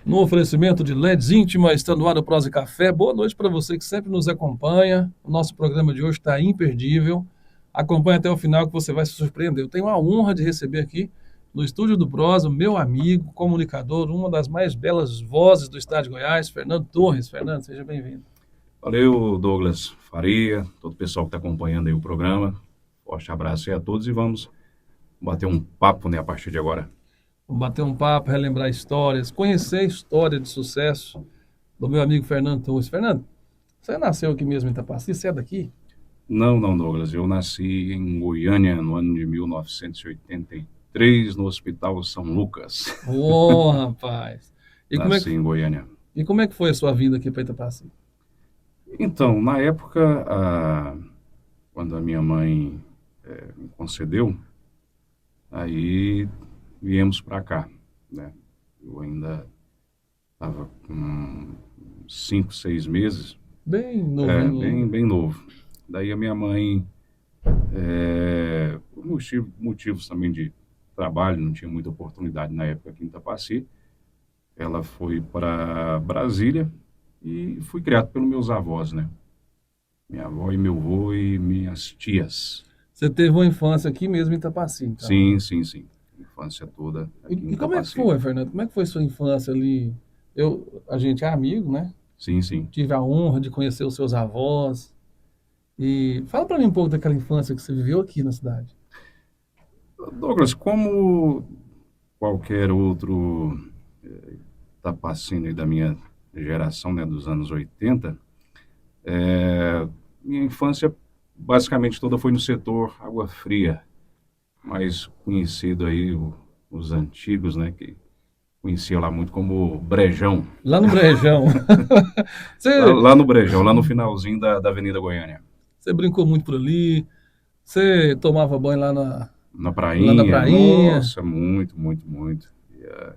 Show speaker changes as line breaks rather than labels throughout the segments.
No oferecimento de LEDs Íntima, está no ar o Prosa e Café. Boa noite para você que sempre nos acompanha. O nosso programa de hoje está imperdível. Acompanhe até o final que você vai se surpreender. Eu tenho a honra de receber aqui no estúdio do Prosa o meu amigo, comunicador, uma das mais belas vozes do estado de Goiás, Fernando Torres. Fernando, seja bem-vindo.
Valeu, Douglas Faria, todo o pessoal que está acompanhando aí o programa. Forte abraço aí a todos e vamos bater um papo, né, a partir de agora.
Vamos bater um papo, relembrar histórias, conhecer a história de sucesso do meu amigo Fernando Torres. Fernando, você nasceu aqui mesmo em Itapaci? Você é daqui?
Não, não, Douglas, eu nasci em Goiânia no ano de 1983, no Hospital São Lucas.
Ô, rapaz. E como é que
Nasci em Goiânia.
E como é que foi a sua vida aqui para Itapaci?
Então, na época, quando a minha mãe me concedeu, aí viemos para cá, né? Eu ainda estava com 5, 6 meses.
Bem
É,
novinho
bem,
ainda.
bem novo. Daí a minha mãe, por motivos também de trabalho, não tinha muita oportunidade na época aqui em Itapaci, ela foi para Brasília e fui criado pelos meus avós, né? Minha avó e meu avô e minhas tias.
Você teve uma infância aqui mesmo em Itapaci, então, né?
Sim, sim, sim. Infância toda aqui em
E como é que
Itapaci.
foi, Fernando? Como é que foi sua infância ali? A gente é amigo, né?
Sim, sim.
Tive a honra de conhecer os seus avós. E fala para mim um pouco daquela infância que você viveu aqui na cidade.
Douglas, como qualquer outro tapacino aí da minha geração, né, dos anos 80, minha infância basicamente toda foi no setor água fria, mais conhecido aí os antigos, né, que conhecia lá muito como Brejão.
Lá no Brejão.
Lá,
Você,
lá no Brejão, lá no finalzinho da Avenida Goiânia.
você brincou muito por ali. Você tomava banho
Na
lá na
prainha,
prainha.
nossa, muito, muito, muito. Ia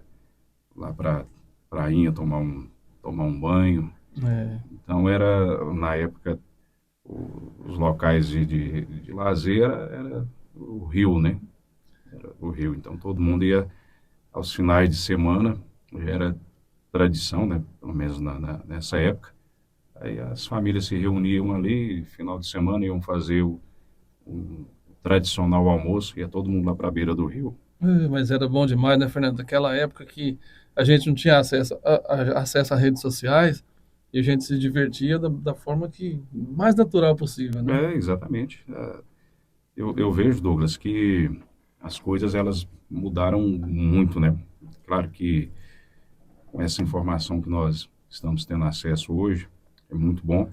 lá pra prainha tomar um banho.
É.
Então era, na época, os locais de lazer era o rio, né? Era o rio. Então todo mundo ia aos finais de semana, já era tradição, né? Pelo menos nessa época. Aí as famílias se reuniam ali, final de semana iam fazer o tradicional almoço, ia todo mundo lá para a beira do rio.
Mas era bom demais, né, Fernando? Naquela época que a gente não tinha acesso a redes sociais e a gente se divertia da forma que mais natural possível, né?
É, exatamente. Eu vejo, Douglas, que as coisas elas mudaram muito, né? Claro que com essa informação que nós estamos tendo acesso hoje é muito bom,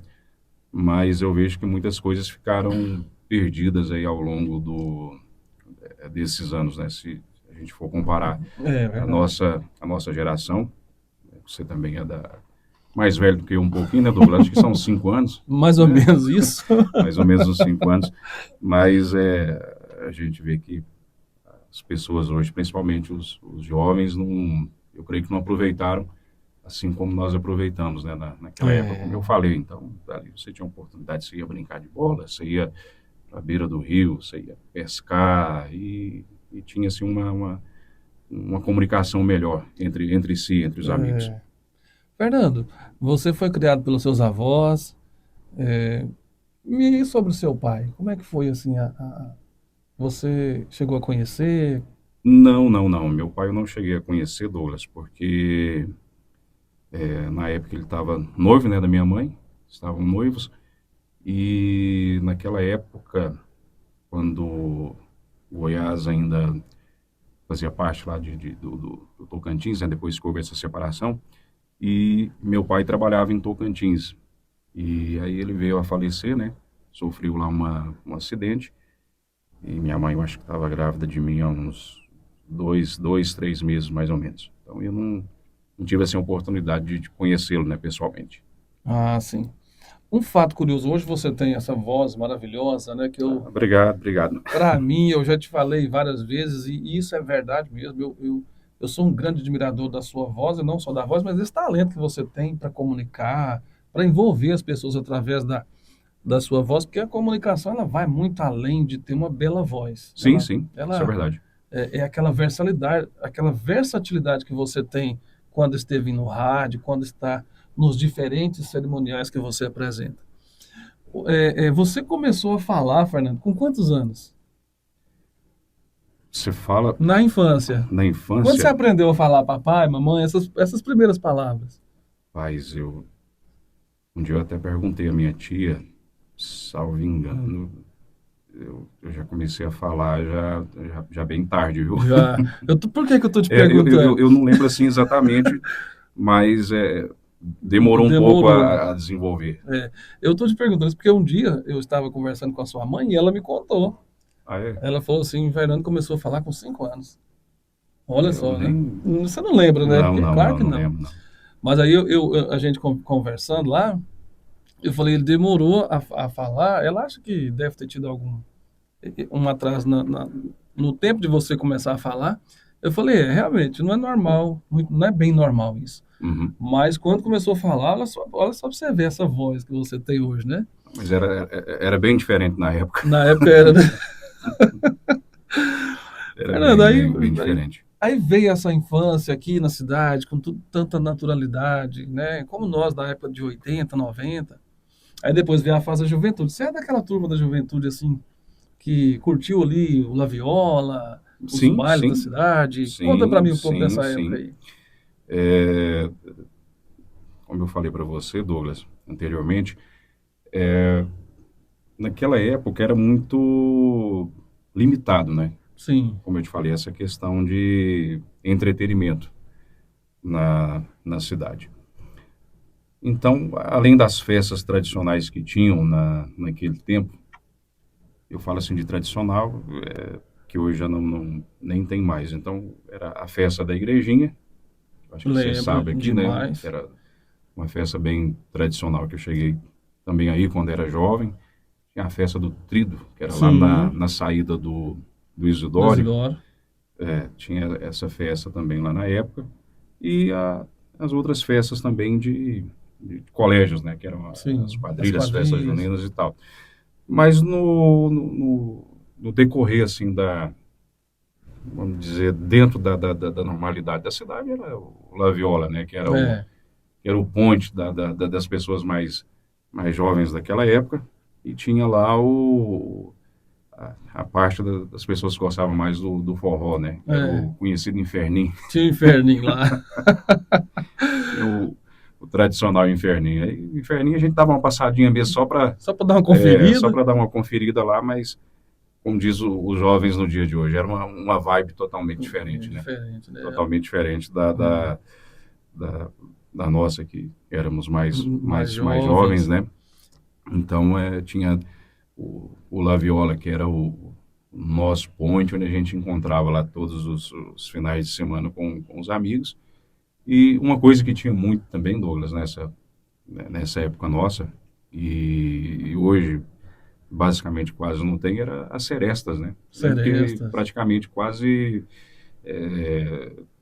mas eu vejo que muitas coisas ficaram perdidas aí ao longo desses anos, né? Se a gente for comparar
É
a
verdade.
nossa geração, você também é mais velho do que eu um pouquinho, né, Douglas? Acho que são 5 anos,
Mais ou
né?
menos isso.
Mais ou menos uns 5 anos, mas a gente vê que as pessoas hoje, principalmente os jovens, não, eu creio que não aproveitaram assim como nós aproveitamos, né, naquela época, como eu
É,
falei. Então, ali você tinha oportunidade, você ia brincar de bola, você ia para a beira do rio, você ia pescar e tinha assim uma comunicação melhor entre si, entre os amigos.
é. Fernando, você foi criado pelos seus avós. É, e sobre o seu pai? Como é que foi assim? Você chegou a conhecer?
Não, não, não. Meu pai eu não cheguei a conhecer, Douglas, porque na época ele estava noivo, né, da minha mãe, estavam noivos, e naquela época, quando Goiás ainda fazia parte lá do Tocantins, né, depois que houve essa separação, e meu pai trabalhava em Tocantins. E aí ele veio a falecer, né, sofreu lá um acidente, e minha mãe, eu acho que estava grávida de mim há uns 3 meses mais ou menos. Então eu não tive assim, a oportunidade de conhecê-lo, né, pessoalmente.
Ah, sim. Um fato curioso, hoje você tem essa voz maravilhosa, né?
Obrigado, obrigado.
Para mim, eu já te falei várias vezes, e isso é verdade mesmo. Eu sou um grande admirador da sua voz, e não só da voz, mas desse talento que você tem para comunicar, para envolver as pessoas através da sua voz, porque a comunicação ela vai muito além de ter uma bela voz.
Sim, sim, isso é
Ela
verdade.
é aquela versatilidade que você tem quando esteve no rádio, quando está nos diferentes cerimoniais que você apresenta. Você começou a falar, Fernando, com quantos anos?
Você fala
Na infância.
na
Quando você
infância,
aprendeu a falar papai, mamãe, essas primeiras palavras?
paz, um dia eu até perguntei à minha tia, salvo engano, eu já comecei a falar já bem tarde, viu?
Já. Por que que eu tô te perguntando?
Eu não lembro assim exatamente, mas demorou um pouco
Demorou.
a desenvolver.
Eu tô te perguntando isso porque um dia eu estava conversando com a sua mãe e ela me contou.
Ah, é?
Ela falou assim, Fernando começou a falar com 5 anos. Olha
Eu
só, né?
nem.
Você não lembra, né?
Não,
Porque
não,
claro
não,
que
não
não.
lembro, não.
Mas aí a gente conversando lá, eu falei, ele demorou a falar. Ela acha que deve ter tido algum um atraso no tempo de você começar a falar. Eu falei, realmente, não é normal, não é bem normal isso.
Uhum.
Mas quando começou a falar, olha só pra você ver essa voz que você tem hoje, né?
Mas era bem diferente na época.
Na época era, né?
Era
Fernando,
bem diferente.
aí veio essa infância aqui na cidade, com tanta naturalidade, né? Como nós, da época de 80, 90. Aí depois veio a fase da juventude. Você é daquela turma da juventude, assim, que curtiu ali o La Viola, os
Sim,
bailes da
sim,
cidade? Conta pra
sim,
mim um pouco
sim,
dessa época
sim.
aí.
É, como eu falei para você, Douglas, anteriormente, naquela época era muito limitado, né?
Sim,
Como eu te falei, essa questão de entretenimento na cidade. Então, além das festas tradicionais que tinham naquele tempo, eu falo assim de tradicional, que hoje já nem tem mais. Então, era a festa da igrejinha, acho que você
lembro
sabe aqui, né?
demais.
Era uma festa bem tradicional, que eu cheguei também aí quando era jovem. Tinha a festa do Trido, que era lá
Sim,
na saída do
do
Isidório.
Isidoro.
Tinha essa festa também lá na época. E as outras festas também de colégios, né? Que eram as
Sim, as
quadrilhas, festas
quadrilhas.
juninas e tal. Mas no decorrer, assim, vamos dizer, dentro da normalidade da cidade, era o La Viola, né?
É,
Que era o ponte das pessoas mais jovens daquela época. E tinha lá a parte das pessoas que gostavam mais do forró, né? Que era
é.
o conhecido Inferninho.
Tinha o inferninho lá.
Tinha o tradicional Inferninho. Aí, o Inferninho a gente dava uma passadinha mesmo
Só pra dar uma
só
conferida.
para dar uma conferida lá, mas como diz os jovens no dia de hoje, era uma vibe totalmente diferente, né?
Diferente, né?
Totalmente diferente da, da nossa, que éramos
Mais
mais jovens,
jovens.
né? Então, tinha o La Viola, que era o nosso point, onde a gente encontrava lá todos os finais de semana com os amigos. E uma coisa que tinha muito também, Douglas, nessa época nossa, e hoje basicamente quase não tem, era as serestas, né? Lembro que
Serestas.
praticamente quase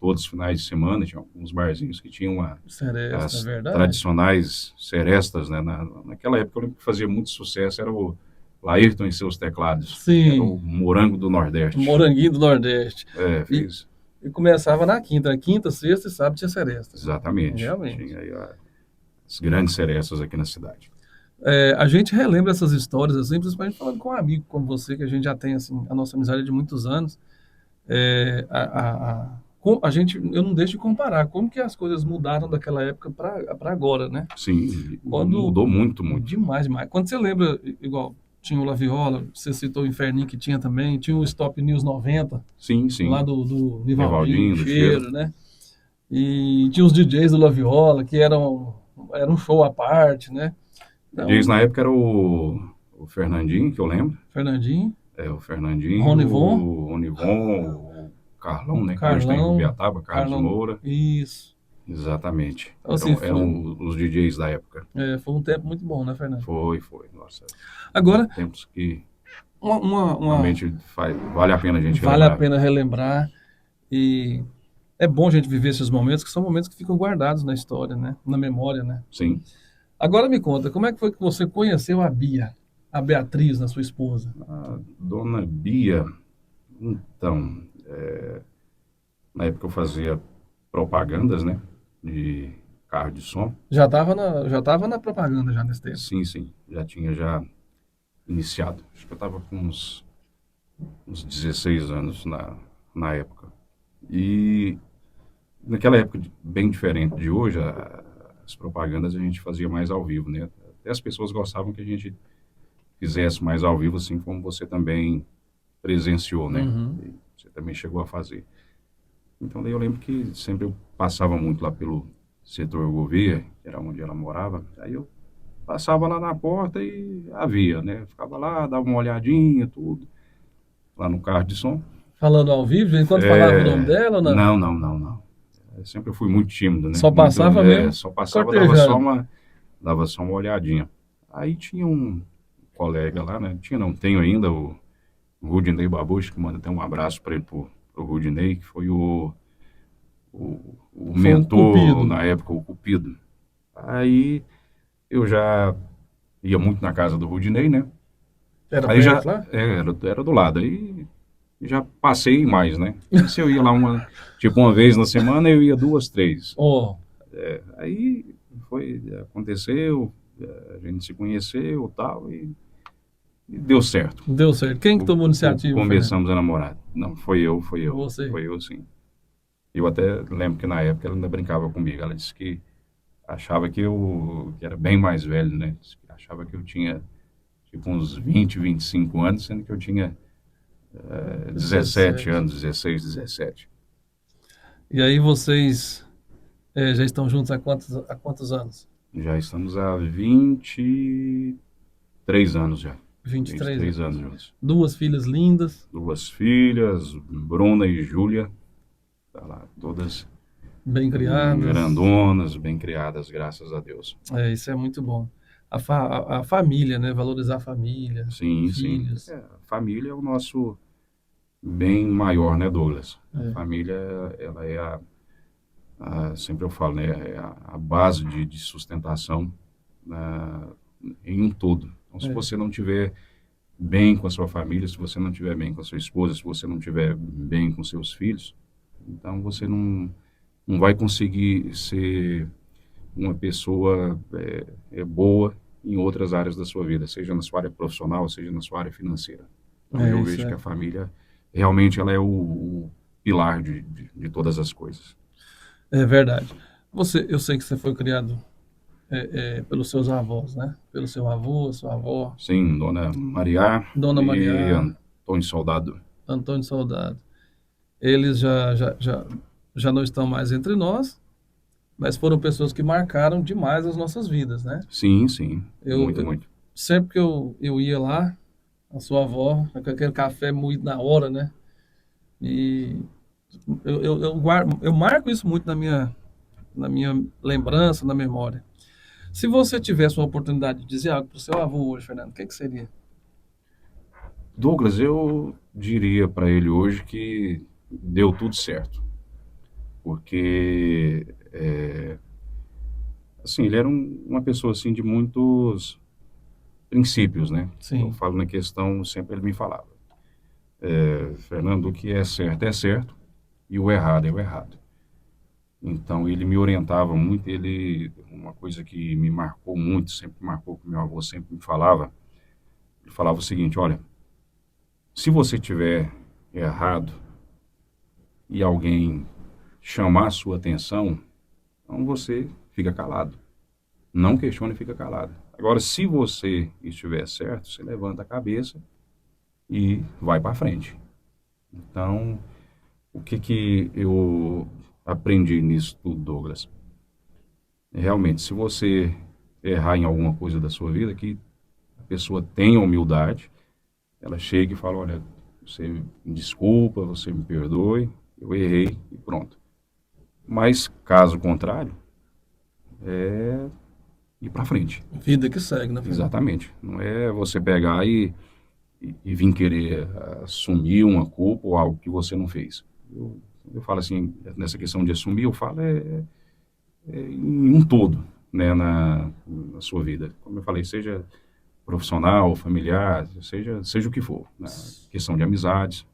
todos os finais de semana tinha alguns barzinhos que tinham
Seresta, é
as
verdade.
tradicionais serestas, né? Naquela época eu lembro que fazia muito sucesso, era o Laírton e seus teclados, que era o
Sim,
Morango do
o
Nordeste.
Moranguinho do Nordeste. E,
Fez
e começava na quinta. Quinta, sexta e sábado tinha seresta.
exatamente.
Realmente.
Tinha aí as grandes serestas aqui na cidade.
A gente relembra essas histórias, assim, principalmente falando com um amigo como você, que a gente já tem, assim, a nossa amizade é de muitos anos. A gente, eu não deixo de comparar como que as coisas mudaram daquela época para agora, né?
Sim,
Quando,
mudou muito, muito.
demais, demais. Quando você lembra, igual, tinha o La Viola, você citou o Inferninho que tinha também, tinha o Stop News 90,
Sim,
lá
sim.
do Nivaldinho,
Nevaldinho, do Cheiro.
Cheiro, né? E tinha os DJs do La Viola, que era um show à parte, né?
DJs
Então,
na época era o Fernandinho, que eu lembro.
Fernandinho,
O Fernandinho,
Ronivon,
o Onivon, o Carlão, né? Que hoje está em
Carlão,
Rubiataba, Carlos
Carlão,
Moura.
isso.
Exatamente.
Então, assim,
Eram os DJs da época.
foi um tempo muito bom, né, Fernando?
Foi. Nossa,
Agora,
tempos que
uma, uma, uma-
realmente vale a pena a gente
vale a
relembrar.
pena relembrar e é bom a gente viver esses momentos, que são momentos que ficam guardados na história, né? Na memória, né?
Sim.
Agora me conta, como é que foi que você conheceu a Bia, a Beatriz, a sua esposa?
A dona Bia, então, na época eu fazia propagandas, né? de carro de som.
Já tava na propaganda já nesse tempo.
Sim, sim, já tinha já iniciado. Acho que eu estava com uns 16 anos na época. E naquela época, bem diferente de hoje, as propagandas a gente fazia mais ao vivo, né? Até as pessoas gostavam que a gente fizesse mais ao vivo, assim como você também presenciou, né?
Uhum.
E você também chegou a fazer. Então, daí eu lembro que sempre eu passava muito lá pelo setor Gouveia, que era onde ela morava. Aí eu passava lá na porta e havia, né? Ficava lá, dava uma olhadinha, tudo, lá no carro de som.
Falando ao vivo, enquanto falava o nome dela ou não?
Não, não, não, não. Eu sempre fui muito tímido, né?
Só
Muito,
passava mesmo
só passava,
cortejando.
dava só uma olhadinha. Aí tinha um colega lá, né? Tinha, não, tenho ainda o Rudinei Babucho, que manda até um abraço para ele, pro Rudinei, que foi o
Foi o
mentor,
Cupido.
na época, o Cupido. Aí eu já ia muito na casa do Rudinei, né?
Era
Aí já
perto lá?
era do lado. Aí já passei mais, né? E se eu ia lá tipo uma vez na semana, eu ia duas, três.
Ó,
Aí aconteceu, a gente se conheceu tal, e deu certo.
deu certo. Quem que tomou a iniciativa, Fernando?
Começamos a namorar. Não, foi eu,
Você.
foi eu sim. Eu até lembro que na época ela ainda brincava comigo. Ela disse que achava que era bem mais velho, né? Disse que achava que eu tinha tipo uns 20, 25 anos, sendo que eu tinha 17
17.
anos, 16, 17.
E aí vocês já estão juntos há quantos anos?
Já estamos há 23 anos já.
23
23 anos
anos.
juntos.
Duas filhas lindas,
Duas filhas, Bruna e Júlia, tá lá, todas
bem criadas.
grandonas, bem criadas, graças a Deus.
Isso é muito bom. A família, né? Valorizar a família,
Sim, sim.
filhos.
A família é o nosso bem maior, né, Douglas? A
É,
família, ela é sempre eu falo, né, é a base de sustentação na, em um todo. Então, se
é.
você não tiver bem com a sua família, se você não tiver bem com a sua esposa, se você não tiver bem com seus filhos, então você não vai conseguir ser uma pessoa boa em outras áreas da sua vida, seja na sua área profissional, seja na sua área financeira. Então eu
Isso
vejo que
é.
a família realmente ela é o pilar de todas as coisas.
É verdade. Eu sei que você foi criado pelos seus avós, né? Pelo seu avô, sua avó,
Sim, Dona Maria
Dona
e
Maria,
Antônio Soldado.
Antônio Soldado. Eles já não estão mais entre nós, mas foram pessoas que marcaram demais as nossas vidas, né?
Sim, sim,
Eu,
muito,
eu-
muito.
Sempre que eu ia lá, a sua avó, com aquele café moído na hora, né? E eu marco isso muito na minha lembrança, na memória. Se você tivesse uma oportunidade de dizer algo para o seu avô hoje, Fernando, o que seria?
Douglas, eu diria para ele hoje que deu tudo certo, porque assim, ele era uma pessoa assim de muitos princípios, né? Eu
Sim,
falo na questão, sempre ele me falava, Fernando, o que é certo e o errado é o errado. Então ele me orientava muito, uma coisa que me marcou muito, sempre marcou, que meu avô sempre me falava, ele falava o seguinte, olha, se você tiver errado e alguém chamar a sua atenção, então você fica calado. Não questione e fica calado. Agora, se você estiver certo, você levanta a cabeça e vai para frente. Então, o que eu aprendi nisso tudo, Douglas? Realmente, se você errar em alguma coisa da sua vida, que a pessoa tenha humildade, ela chega e fala, olha, você me desculpa, você me perdoe, eu errei e pronto. Mas, caso contrário, é ir para frente.
vida que segue, né, Fernando?
Exatamente. Não é você pegar e vir querer assumir uma culpa ou algo que você não fez. Eu falo assim, nessa questão de assumir, eu falo em um todo, né, na sua vida. Como eu falei, seja profissional, familiar, seja o que for. Na questão de amizades.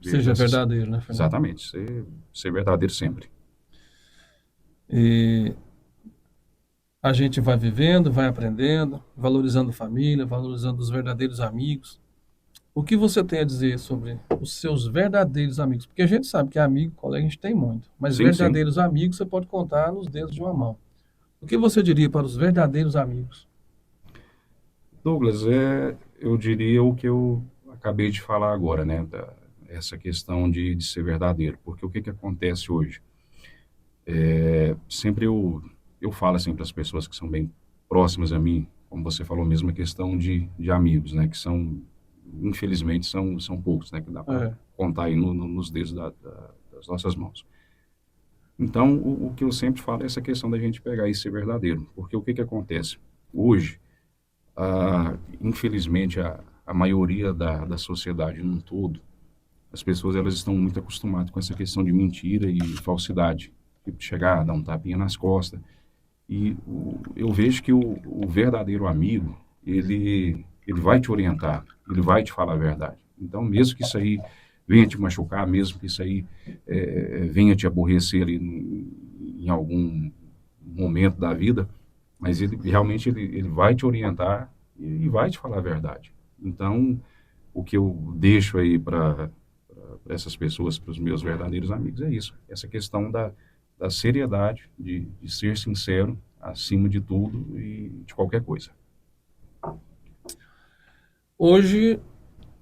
Vejo
Seja verdadeiro, né, Fernando?
exatamente, ser verdadeiro sempre.
E a gente vai vivendo, vai aprendendo, valorizando a família, valorizando os verdadeiros amigos. O que você tem a dizer sobre os seus verdadeiros amigos? Porque a gente sabe que amigo, colega, a gente tem muito, mas
Sim, sim.
verdadeiros amigos você pode contar nos dedos de uma mão. O que você diria para os verdadeiros amigos?
Douglas, eu diria o que eu acabei de falar agora, né? Essa questão de ser verdadeiro. Porque o que que acontece hoje? Sempre eu falo assim para as pessoas que são bem próximas a mim, como você falou mesmo, a questão de amigos, né? Que são, infelizmente, são poucos, né? Que dá para
É,
contar aí nos dedos das nossas mãos. Então, o que eu sempre falo é essa questão da gente pegar e ser verdadeiro. Porque o que que acontece? Hoje, infelizmente, a maioria da sociedade num todo, as pessoas elas estão muito acostumadas com essa questão de mentira e falsidade. Tipo, chegar, dar um tapinha nas costas. E eu vejo que o verdadeiro amigo, ele vai te orientar, ele vai te falar a verdade. Então, mesmo que isso aí venha te machucar, mesmo que isso aí venha te aborrecer ali em algum momento da vida, mas ele realmente ele vai te orientar e vai te falar a verdade. Então, o que eu deixo aí para essas pessoas, para os meus verdadeiros amigos, é isso. Essa questão da seriedade, de ser sincero acima de tudo e de qualquer coisa.
hoje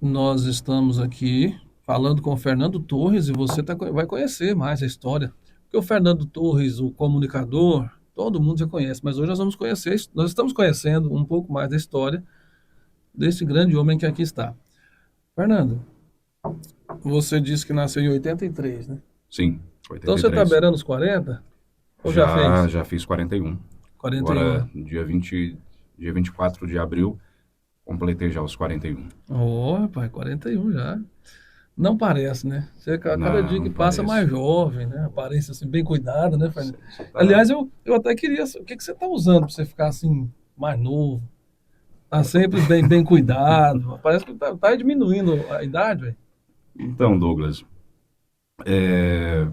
nós estamos aqui falando com o Fernando Torres e você vai conhecer mais a história. Porque o Fernando Torres, o comunicador, todo mundo já conhece, mas hoje nós estamos conhecendo um pouco mais da história desse grande homem que aqui está. Fernando, você disse que nasceu em 83, né?
Sim,
Então você está
83.
beirando os 40? Ou já
Já,
fez?
já fiz 41.
41.
Agora, dia 24 de abril, completei já os 41.
Ô, rapaz, 41 já. Não parece, né? Você, cada
Não,
dia que
não
passa mais
parece.
jovem, né? Aparência assim, bem cuidada, né, Fernando?
Você tá...
Aliás, eu até queria. O que que você está usando para você ficar assim, mais novo? Tá sempre bem cuidado. Parece que tá diminuindo a idade, velho.
Então, Douglas, é,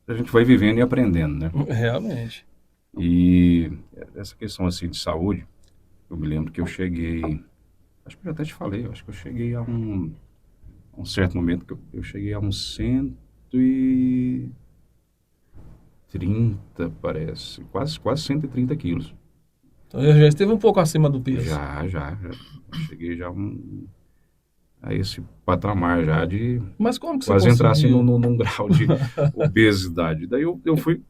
a gente vai vivendo e aprendendo, né?
Realmente.
E essa questão assim de saúde, eu me lembro que eu cheguei, acho que eu até te falei, eu acho que eu cheguei a um certo momento que eu cheguei a uns 130, parece, quase 130 quilos.
Então eu já esteve um pouco acima do peso.
Já cheguei já a esse patamar já de
Mas como que você
quase entrar assim
conseguiu?
num grau de obesidade. Daí eu fui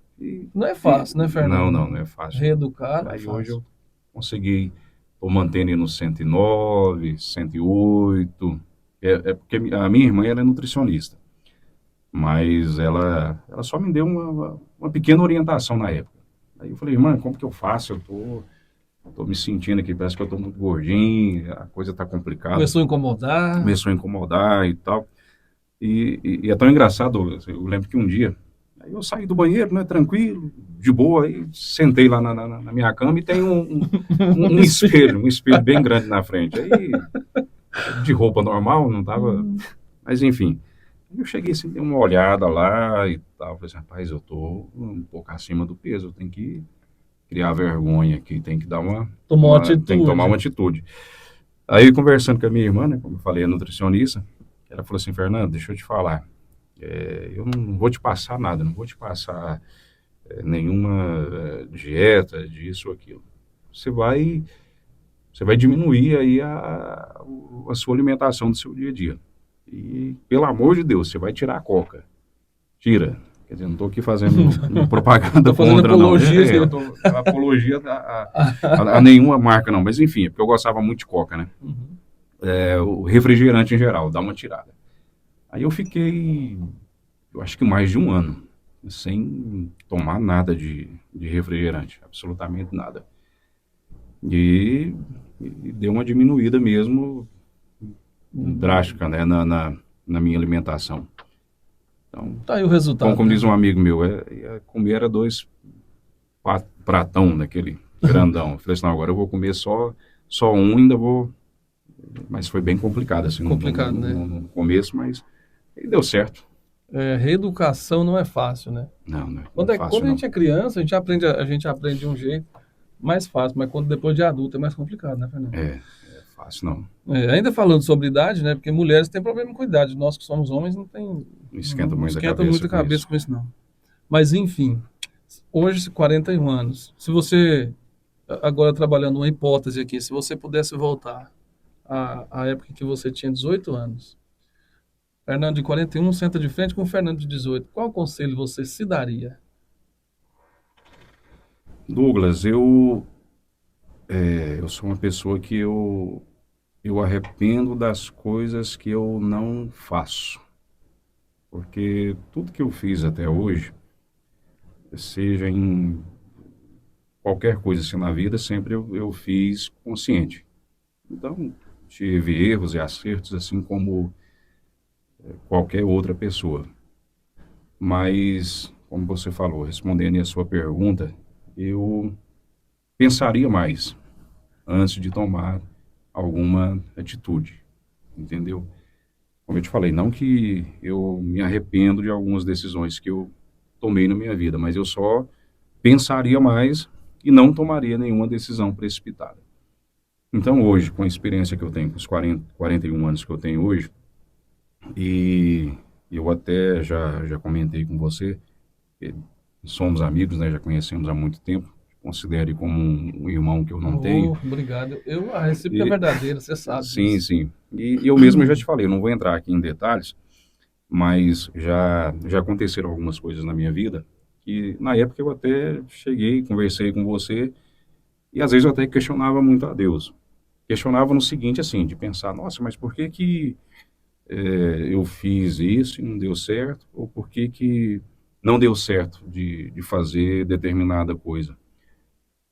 Não é fácil, né,
não
Fernando?
é fácil.
Reeducar não é
Aí hoje
fácil.
eu consegui, tô mantendo aí no 109, 108. É porque a minha irmã ela é nutricionista, mas ela só me deu uma pequena orientação na época. Aí eu falei, irmã, como que eu faço? Eu tô me sentindo aqui, parece que eu tô muito gordinho, a coisa tá complicada.
Começou a incomodar.
Começou a incomodar e tal. E é tão engraçado, Douglas, eu lembro que um dia, aí eu saí do banheiro, né, tranquilo, de boa, aí sentei lá na minha cama e tem um espelho bem grande na frente. Aí, de roupa normal, não tava, mas enfim. Eu cheguei assim, dei uma olhada lá e tal, falei assim, rapaz, eu tô um pouco acima do peso, eu tenho que criar vergonha aqui, tem que dar
Tomou
tem que tomar uma
atitude.
atitude. Aí, conversando com a minha irmã, né, como eu falei, é nutricionista, ela falou assim, Fernando, deixa eu te falar, eu não vou te passar nada, não vou te passar nenhuma dieta, disso ou aquilo. Você vai, você vai diminuir aí a sua alimentação do seu dia a dia. E, pelo amor de Deus, você vai tirar a coca. Tira. Quer dizer, não estou aqui fazendo uma propaganda
Tô fazendo
contra, não.
apologia.
Eu tô apologia a nenhuma marca, não. Mas, enfim, é porque eu gostava muito de coca, né?
Uhum.
O refrigerante em geral, dá uma tirada. Aí eu fiquei, eu acho que mais de um ano, sem tomar nada de refrigerante, absolutamente nada. E deu uma diminuída mesmo, drástica, né, na minha alimentação. Então,
Tá aí o resultado,
como diz
né?
um amigo meu, comer era 2 pratão daquele grandão. Eu falei assim, não, agora eu vou comer só um, ainda vou... Mas foi bem complicado, assim,
Complicado, né?
no começo, mas aí deu certo.
reeducação não é fácil, né?
Não é
Quando
fácil,
a
não.
gente é criança, a gente aprende de um jeito mais fácil, mas quando depois de adulto é mais complicado, né, Fernando?
É fácil, não.
Ainda falando sobre idade, né? Porque mulheres têm problema com idade. Nós que somos homens
Não esquenta
não
muito a
esquenta muito
cabeça
a
com
cabeça
isso.
com isso, não. Mas enfim, hoje, 41 anos. Se você, agora trabalhando uma hipótese aqui, se você pudesse voltar à época que você tinha 18 anos, Fernando de 41 senta de frente com o Fernando de 18, qual conselho você se daria?
Douglas, eu sou uma pessoa que eu arrependo das coisas que eu não faço. Porque tudo que eu fiz até hoje, seja em qualquer coisa assim na vida, sempre eu fiz consciente. Então, tive erros e acertos assim como qualquer outra pessoa. Mas, como você falou, respondendo a sua pergunta, eu pensaria mais antes de tomar alguma atitude, entendeu? Como eu te falei, não que eu me arrependo de algumas decisões que eu tomei na minha vida, mas eu só pensaria mais e não tomaria nenhuma decisão precipitada. Então, hoje, com a experiência que eu tenho, com os 41 anos que eu tenho hoje, e eu até já comentei com você, que somos amigos, né, já conhecemos há muito tempo, considere como um irmão que eu não tenho.
Oh, obrigado. A recíproca é
E,
verdadeira, você sabe
sim,
disso.
sim. E eu mesmo já te falei, eu não vou entrar aqui em detalhes, mas já aconteceram algumas coisas na minha vida que na época eu até cheguei, conversei com você e às vezes eu até questionava muito a Deus. Questionava no seguinte, assim, de pensar, nossa, mas por que que eu fiz isso e não deu certo? Ou por que que não deu certo de fazer determinada coisa?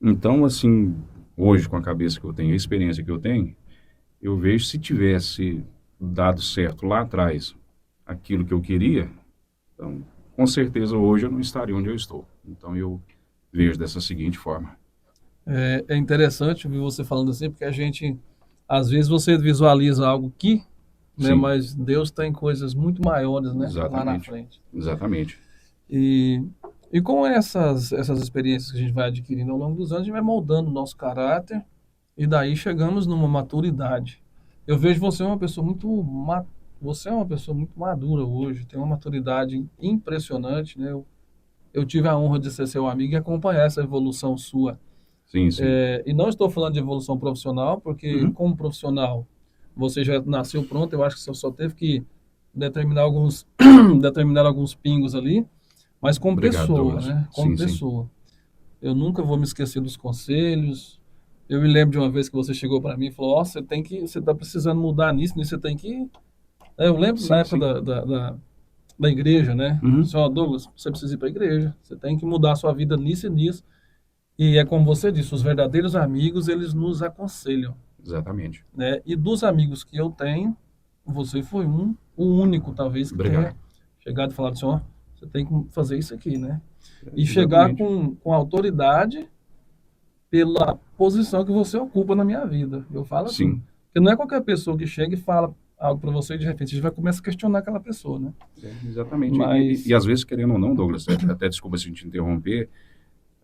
Então, assim, hoje com a cabeça que eu tenho, a experiência que eu tenho, eu vejo se tivesse dado certo lá atrás aquilo que eu queria, então, com certeza hoje eu não estaria onde eu estou. Então, eu vejo dessa seguinte forma.
É interessante ouvir você falando assim, porque a gente, às vezes você visualiza algo que, né,
Sim,
mas Deus tem coisas muito maiores, né, lá na
exatamente.
frente.
Exatamente.
E, e com essas experiências que a gente vai adquirindo ao longo dos anos, a gente vai moldando o nosso caráter e daí chegamos numa maturidade. Eu vejo você é uma pessoa muito madura hoje, tem uma maturidade impressionante, né? Eu tive a honra de ser seu amigo e acompanhar essa evolução sua.
Sim, sim.
E não estou falando de evolução profissional, porque
Uhum.
como profissional você já nasceu pronto, eu acho que você só teve que determinar alguns, determinar alguns pingos ali, mas como
Obrigado,
pessoa,
Douglas.
né? Como
Sim, sim.
pessoa. Eu nunca vou me esquecer dos conselhos. Eu me lembro de uma vez que você chegou para mim e falou: Ó, você está precisando mudar nisso, nisso você tem que. Eu lembro na
Sim,
época
sim.
da igreja, né?
Uhum.
Só, Douglas, você precisa ir para a igreja, você tem que mudar a sua vida nisso e nisso. E é como você disse, os verdadeiros amigos, eles nos aconselham,
Exatamente.
né? E dos amigos que eu tenho, você foi o único, talvez, que
Obrigado.
tenha chegado e falado assim, ó, você tem que fazer isso aqui, né? E chegar
Exatamente.
com autoridade pela posição que você ocupa na minha vida. Eu falo assim,
Sim.
porque não é qualquer pessoa que chega e fala algo para você e de repente você vai começar a questionar aquela pessoa, né?
Exatamente. E
Mas,
às vezes, querendo ou não, Douglas, até desculpa se te interromper,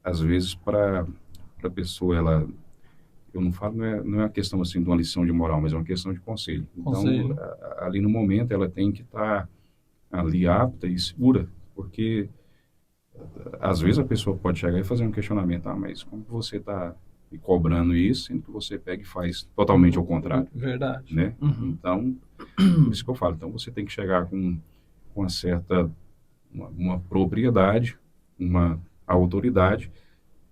às vezes para a pessoa, ela, eu não falo, não é uma questão assim de uma lição de moral, mas é uma questão de conselho. Então,
conselho,
ali no momento, ela tem que estar ali apta e segura, porque às vezes a pessoa pode chegar e fazer um questionamento, mas como que você está me cobrando isso, sendo que você pega e faz totalmente ao contrário,
verdade.
né?
Uhum.
Então, por isso que eu falo, então você tem que chegar com uma certa, uma propriedade, uma autoridade,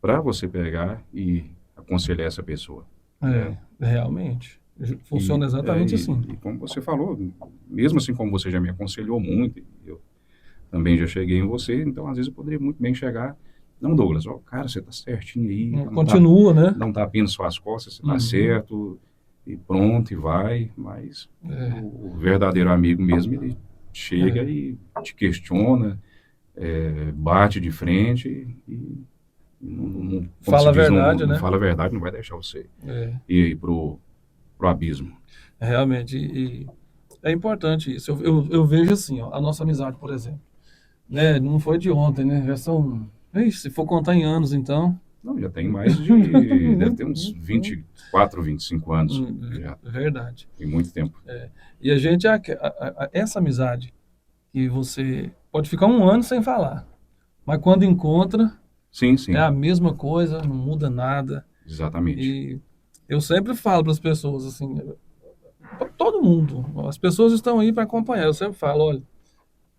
para você pegar e aconselhar essa pessoa, né?
Realmente.
E,
Funciona exatamente assim.
e como você falou, mesmo assim como você já me aconselhou muito, eu também já cheguei em você, então às vezes eu poderia muito bem chegar, não, Douglas, ó, cara, você tá certinho aí,
Continua, né?
dá um tapinha nas suas costas, você tá
Uhum.
certo, e pronto, e vai, mas
É,
o verdadeiro amigo mesmo, ele chega
é.
e te questiona, bate de frente e como
Fala
se
a
diz,
verdade,
não
né?
fala a verdade, não vai deixar você
É,
ir aí pro abismo.
realmente. É importante isso. Eu vejo assim, ó, a nossa amizade, por exemplo, né? Não foi de ontem, né? Já são, ixi, se for contar em anos, então,
Não, já tem mais de, deve ter uns 24, 25 anos, já
verdade.
tem muito tempo.
E a gente, essa amizade que você pode ficar um ano sem falar, mas quando encontra,
Sim,
é a
sim,
mesma coisa, não muda nada.
exatamente.
E eu sempre falo para as pessoas assim, pra todo mundo, as pessoas estão aí para acompanhar. Eu sempre falo, olha,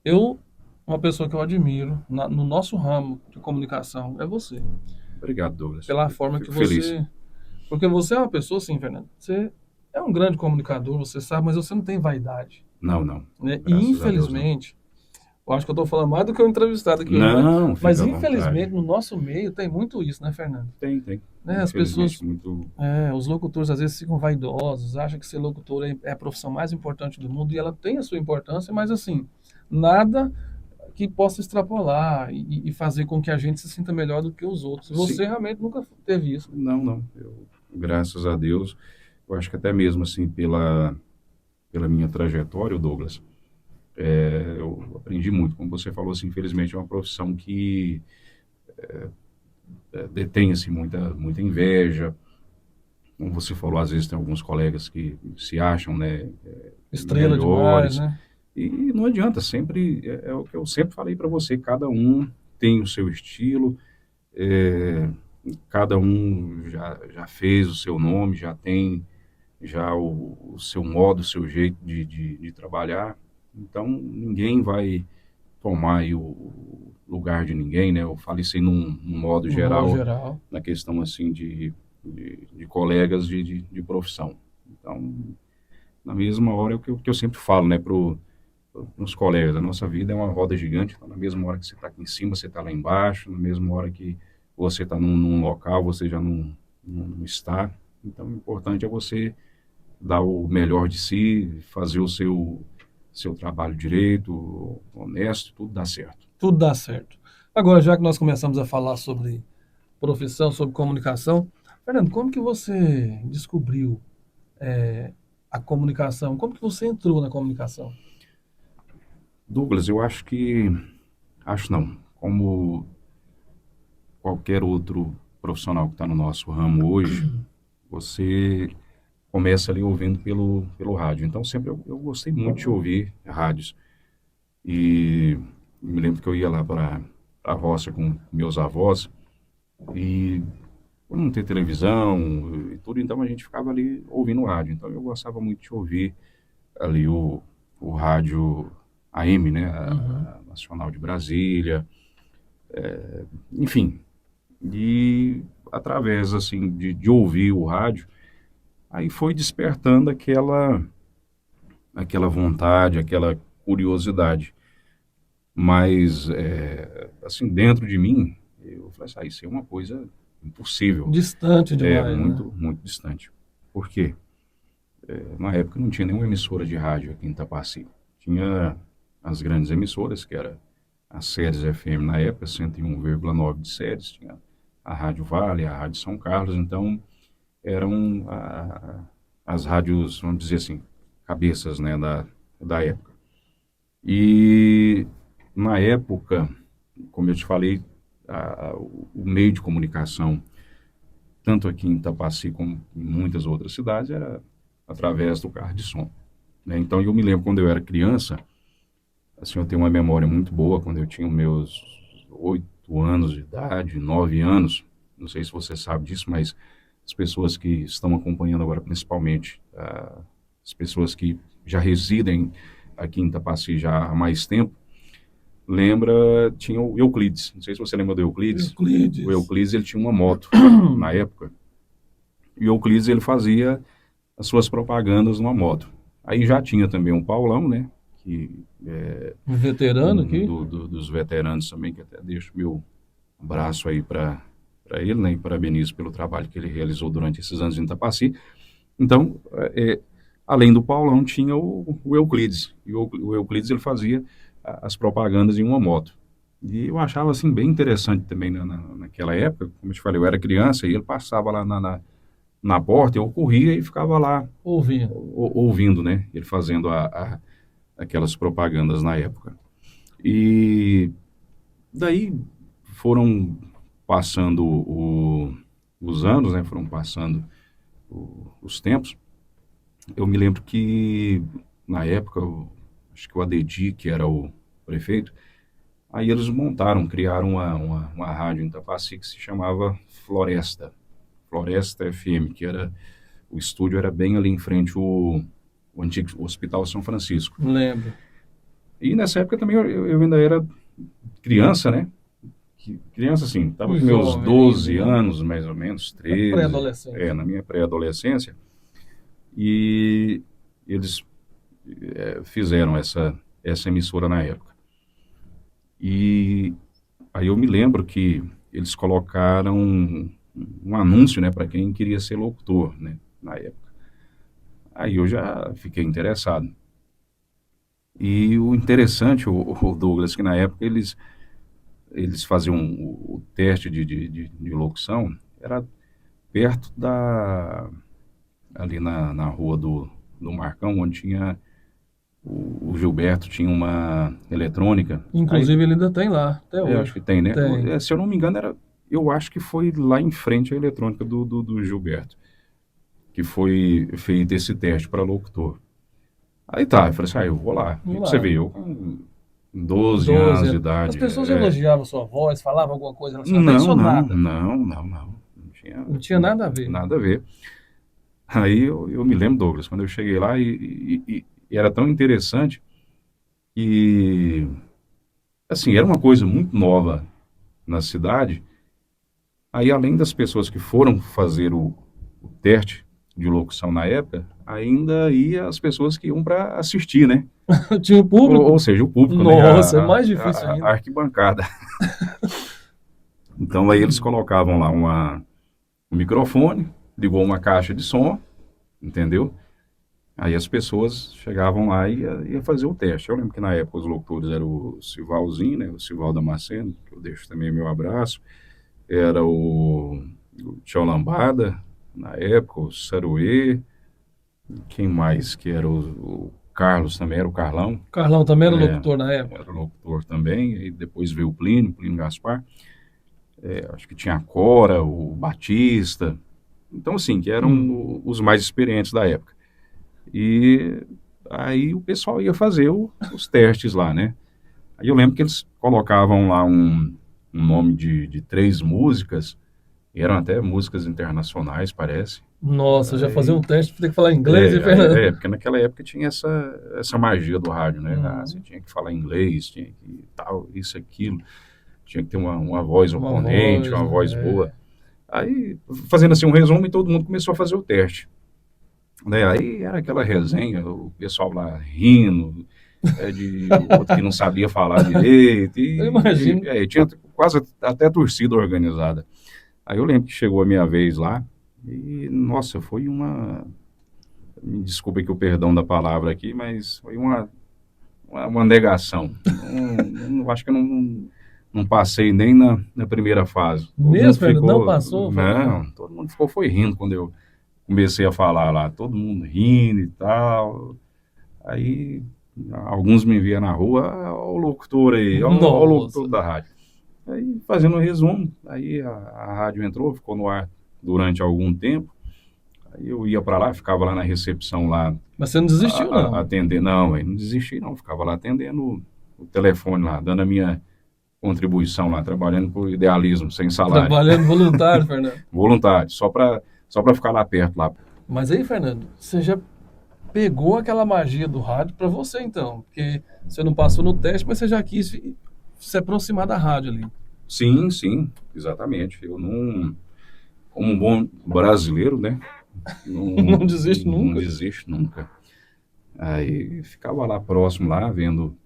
eu, uma pessoa que eu admiro no nosso ramo de comunicação é você,
Obrigado, Douglas.
pela
Eu
forma que
fico feliz.
você, porque você é uma pessoa assim, Fernando, você é um grande comunicador, você sabe, mas você não tem vaidade,
Não, não,
né? E
graças a Deus não.
infelizmente, eu acho que eu estou falando mais do que o entrevistado aqui hoje,
Não,
mas
fica à
infelizmente
vontade.
no nosso meio tem muito isso, né, Fernando?
Tem, tem.
Né, as
Infelizmente,
pessoas,
muito.
os locutores às vezes ficam vaidosos, acham que ser locutor é a profissão mais importante do mundo e ela tem a sua importância, mas assim, nada que possa extrapolar e fazer com que a gente se sinta melhor do que os outros.
Sim,
Você realmente nunca teve isso, né?
não, não. Graças a Deus, eu acho que até mesmo assim, pela minha trajetória, Douglas, eu aprendi muito. Como você falou, assim, infelizmente é uma profissão que detém assim, muita inveja. Como você falou, às vezes tem alguns colegas que se acham, né,
Estrela demais,
melhores.
né?
E não adianta, sempre é o que eu sempre falei para você, cada um tem o seu estilo, é, cada um já fez o seu nome, já tem já o seu modo, o seu jeito de trabalhar. Então, ninguém vai tomar aí o lugar de ninguém, né? Eu falo isso aí num modo
No modo
geral,
geral.
na questão assim de colegas de profissão. Então, na mesma hora, é o que eu sempre falo, né, para os colegas, a nossa vida é uma roda gigante, então, na mesma hora que você está aqui em cima, você está lá embaixo, na mesma hora que você está num local, você já não está. Então, o importante é você dar o melhor de si, fazer o seu trabalho direito, honesto, tudo dá certo.
Tudo dá certo. Agora, já que nós começamos a falar sobre profissão, sobre comunicação, Fernando, como que você descobriu a comunicação? Como que você entrou na comunicação?
Douglas, eu acho não, como qualquer outro profissional que está no nosso ramo hoje, você começa ali ouvindo pelo rádio. Então, sempre eu gostei muito de ouvir rádios. E me lembro que eu ia lá para a roça com meus avós e por não ter televisão e tudo, então a gente ficava ali ouvindo rádio. Então eu gostava muito de ouvir ali o rádio AM, né,
Uhum.
a Nacional de Brasília, enfim. E através assim de ouvir o rádio, aí foi despertando aquela vontade, aquela curiosidade. Mas, assim, dentro de mim, eu falei assim, isso é uma coisa impossível,
Distante demais, né?
muito, muito distante. Por quê? Na época não tinha nenhuma emissora de rádio aqui em Itapaci. Tinha as grandes emissoras, que era a Séries FM na época, 101,9 de Séries, tinha a Rádio Vale, a Rádio São Carlos, então eram as rádios, vamos dizer assim, cabeças, né, da época. E na época, como eu te falei, o meio de comunicação, tanto aqui em Itapaci como em muitas outras cidades, era através do carro de som, né? Então eu me lembro quando eu era criança, assim, eu tenho uma memória muito boa, quando eu tinha meus 8 anos de idade, 9 anos, não sei se você sabe disso, mas as pessoas que estão acompanhando agora, principalmente, as pessoas que já residem aqui em Itapaci já há mais tempo, lembra, tinha o Euclides. Não sei se você lembra do Euclides. O
Euclides.
Euclides, ele tinha uma moto na época. E o Euclides, ele fazia as suas propagandas numa moto. Aí já tinha também um Paulão, né? Que é
Veterano
um
aqui.
dos veteranos também, que até deixo meu abraço aí para ele, né? E parabenizo pelo trabalho que ele realizou durante esses anos em Itapaci. Então, além do Paulão, tinha o Euclides. E o Euclides, ele fazia as propagandas em uma moto. E eu achava, assim, bem interessante também naquela época. Como eu te falei, eu era criança e ele passava lá na porta, eu corria e ficava lá
Ouvindo.
ouvindo, né? Ele fazendo aquelas propagandas na época. E daí foram passando os anos, né? Foram passando os tempos. Eu me lembro que, na época, acho que o Adedi, que era o prefeito, aí eles criaram uma rádio em Tapaci que se chamava Floresta, Floresta FM, que era, o estúdio era bem ali em frente o antigo Hospital São Francisco.
Lembro.
E nessa época também eu ainda era criança, né? Criança assim, estava com meus
Jovem
12
ainda, né?
anos, mais ou menos, 13.
Pré-adolescente.
Na minha pré-adolescência. E eles fizeram essa emissora na época. E aí eu me lembro que eles colocaram um anúncio, né, para quem queria ser locutor, né, na época. Aí eu já fiquei interessado. E o interessante, o Douglas, que na época eles faziam o teste de locução, era perto ali na rua do Marcão, onde tinha o Gilberto, tinha uma eletrônica. Aí,
Inclusive, ele ainda tem lá, até
acho
hoje.
que tem, né?
Tem.
Se eu não me engano, eu acho que foi lá em frente a eletrônica do Gilberto, que foi feito esse teste para locutor. Aí tá, eu falei assim, eu vou lá. E
Vamos
você
lá.
vê, eu com 12
12
anos de
anos. As
idade.
pessoas elogiavam sua voz, falavam alguma coisa relacionada a isso
Não,
ou
não,
nada?
não, não, não.
Não tinha nada a ver.
Nada a ver. Aí eu me lembro, Douglas, quando eu cheguei lá e era tão interessante que, assim, era uma coisa muito nova na cidade. Aí, além das pessoas que foram fazer o teste de locução na época, ainda ia as pessoas que iam para assistir, né?
Tinha o
Ou
público?
seja, o público, né?
Nossa, é mais difícil
A
ainda.
arquibancada. Então, aí eles colocavam lá um microfone, ligou uma caixa de som, entendeu? Aí as pessoas chegavam lá e ia fazer o teste. Eu lembro que na época os locutores eram o Sivalzinho, né? O Sival Damasceno, que eu deixo também meu abraço. Era o Tchau Lambada, na época, o Saruê. Quem mais que era o Carlos também, era o Carlão.
Carlão também era
É,
locutor na época.
era locutor também. E depois veio o Plínio Gaspar. Acho que tinha a Cora, o Batista. Então, assim, que eram os mais experientes da época. E aí o pessoal ia fazer os testes lá, né? Aí eu lembro que eles colocavam lá um nome de 3 músicas, e eram até músicas internacionais, parece.
Nossa, já fazia um
Aí,
teste, ter que falar inglês, hein, Fernando?
porque naquela época tinha essa magia do rádio, né? Você
Uhum.
tinha que falar inglês, tinha que tal, isso, aquilo. Tinha que ter uma voz
Uma
imponente,
voz,
uma voz
né?
boa. Aí, fazendo assim um resumo, e todo mundo começou a fazer o teste. Né? Aí era aquela resenha, o pessoal lá rindo, de outro que não sabia falar direito,
Eu imagino.
e tinha quase até torcida organizada. Aí eu lembro que chegou a minha vez lá, e nossa, foi me desculpe aqui o perdão da palavra aqui, mas foi uma negação. Acho que eu não passei nem na primeira fase. Todo mundo
Mesmo, Fernando, não
ficou,
passou, Fernando?
não, todo mundo foi rindo quando eu comecei a falar lá, todo mundo rindo e tal. Aí alguns me viam na rua, ó o locutor aí, ó o locutor
Nossa.
da rádio. Aí fazendo um resumo, aí a rádio entrou, ficou no ar durante algum tempo. Aí eu ia para lá, ficava lá na recepção lá,
Mas você não desistiu, não.
atendendo. Não, aí não desisti não, ficava lá atendendo o telefone lá, dando a minha contribuição lá, trabalhando por idealismo, sem salário.
Trabalhando voluntário, Fernando.
Voluntário, só para ficar lá perto lá.
Mas aí, Fernando, você já pegou aquela magia do rádio pra você, então. Porque você não passou no teste, mas você já quis se aproximar da rádio ali.
Sim, sim, exatamente. Eu não, como um bom brasileiro, né?
Não desiste
Não
nunca.
desisto nunca. Aí ficava lá próximo, lá, vendo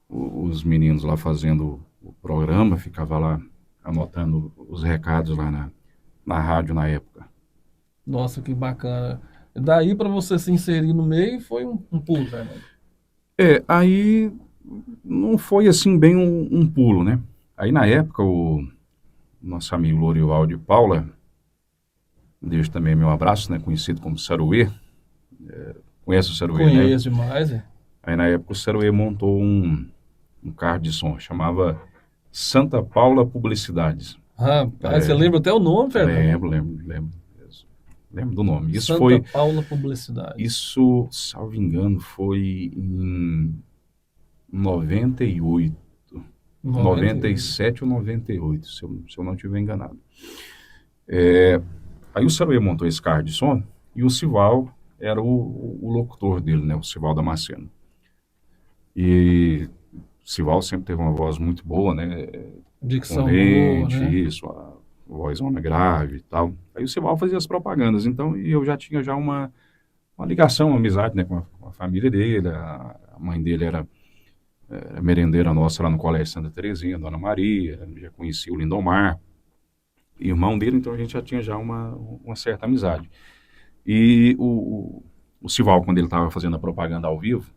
os meninos lá fazendo o programa, ficava lá anotando os recados lá na rádio na época.
Nossa, que bacana. Daí pra você se inserir no meio foi um pulo, Fernando.
Aí não foi assim bem um pulo, né? Aí na época o nosso amigo Lorival de Paula, Deixo também meu abraço, né, conhecido como Saruê. Conhece o Saruê, né?
Conheço demais, é.
Aí na época o Saruê montou um carro de som, chamava Santa Paula Publicidades.
Rapaz, você lembra até o nome, Fernando?
Lembro do nome.
Santa Paula Publicidades.
Isso, salvo engano, foi em 98,
98.
97 ou 98, se eu não estiver enganado. Aí o Saruê montou esse carro de som e o Sival era o locutor dele, né? O Sival Damasceno. E o Sival sempre teve uma voz muito boa, né?
Dicção boa,
Imponente,
né?
isso, a vozona grave e tal. Aí o Sival fazia as propagandas, então, e eu já tinha já uma ligação, uma amizade, né, com a família dele. A mãe dele era merendeira nossa lá no Colégio Santa Terezinha, Dona Maria, já conhecia o Lindomar, irmão dele, então a gente já tinha já uma certa amizade. E o Sival, quando ele estava fazendo a propaganda ao vivo,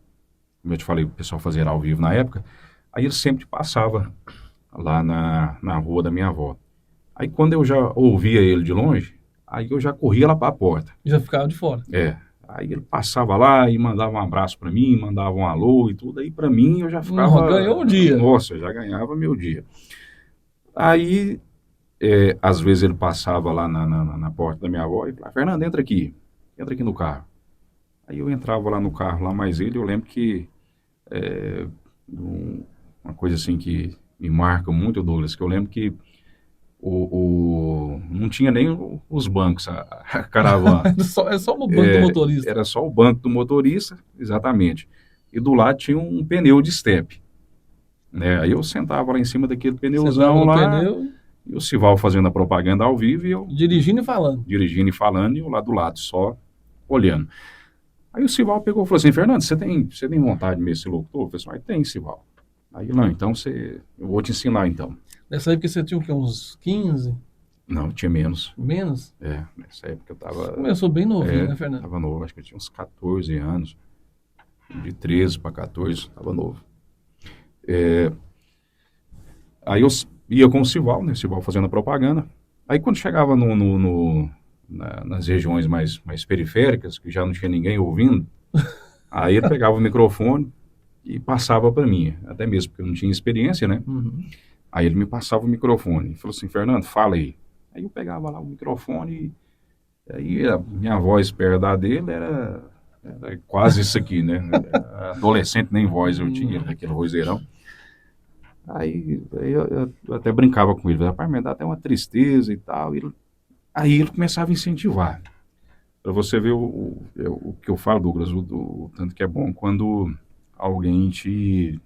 como eu te falei, o pessoal fazia ao vivo na época, aí ele sempre passava lá na rua da minha avó. Aí quando eu já ouvia ele de longe, aí eu já corria lá para a porta.
Já ficava de fora.
Aí ele passava lá e mandava um abraço para mim, mandava um alô e tudo. Aí para mim eu já ficava...
Ganhou o dia.
Nossa, eu já ganhava meu dia. Aí, às vezes ele passava lá na porta da minha avó e falava: Fernando, entra aqui no carro. Aí eu entrava lá no carro, lá mais ele, eu lembro que uma coisa assim que me marca muito, Douglas, que eu lembro que não tinha nem os bancos, a caravana.
É só o banco do motorista.
Era só o banco do motorista, exatamente. E do lado tinha um pneu de estepe. Né? Aí eu sentava lá em cima daquele pneuzão lá, e o Sival fazendo a propaganda ao vivo, e eu
dirigindo e falando,
e eu lá do lado, só olhando. Aí o Sival pegou e falou assim: Fernando, você tem vontade de mesmo ser locutor? Eu falei assim: tem, Sival. Aí, não, então eu vou te ensinar, então.
Nessa época você tinha o quê? Uns 15?
Não, tinha menos.
Menos?
Nessa época eu tava...
Começou bem novinho, né, Fernando?
Tava novo, acho que eu tinha uns 14 anos. De 13 para 14, tava novo. Aí eu ia com o Sival, né? O Sival fazendo a propaganda. Aí quando chegava nas regiões mais periféricas, que já não tinha ninguém ouvindo, aí ele pegava o microfone e passava para mim, até mesmo porque eu não tinha experiência, né?
Uhum.
Aí ele me passava o microfone e falou assim: Fernando, fala aí. Aí eu pegava lá o microfone e aí a minha voz perto da dele era quase isso aqui, né? Adolescente nem voz eu tinha, aquele vozeirão. Aí eu até brincava com ele: rapaz, me dá até uma tristeza e tal. Aí ele começava a incentivar. Para você ver o que eu falo, Douglas, o tanto que é bom quando alguém te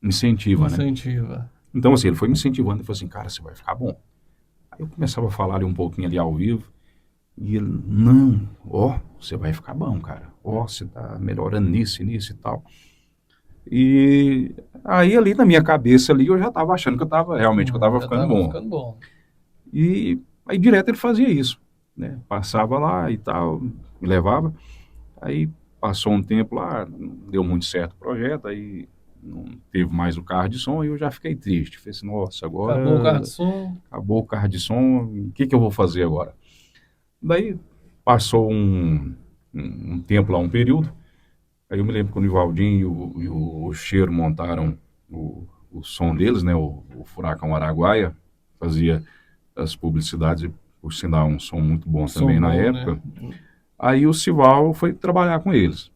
incentiva, né? Então, assim, ele foi me incentivando e falou assim: cara, você vai ficar bom. Aí eu começava a falar ali um pouquinho ali ao vivo, e ele: não, você vai ficar bom, cara. Você tá melhorando nisso e tal. E aí ali na minha cabeça ali eu já tava achando que eu tava ficando bom. E aí direto ele fazia isso, né? Passava lá e tal, me levava. Aí passou um tempo lá, não deu muito certo o projeto, aí não teve mais o carro de som e eu já fiquei triste. Falei assim: nossa, agora...
Acabou o carro de som.
Acabou o carro de som, o que eu vou fazer agora? Daí passou um tempo lá, um período. Aí eu me lembro que o Nivaldinho e o Cheiro montaram o som deles, né? O Furacão Araguaia fazia as publicidades, e por sinal um som muito bom também na época. Né? Aí o Sival foi trabalhar com eles.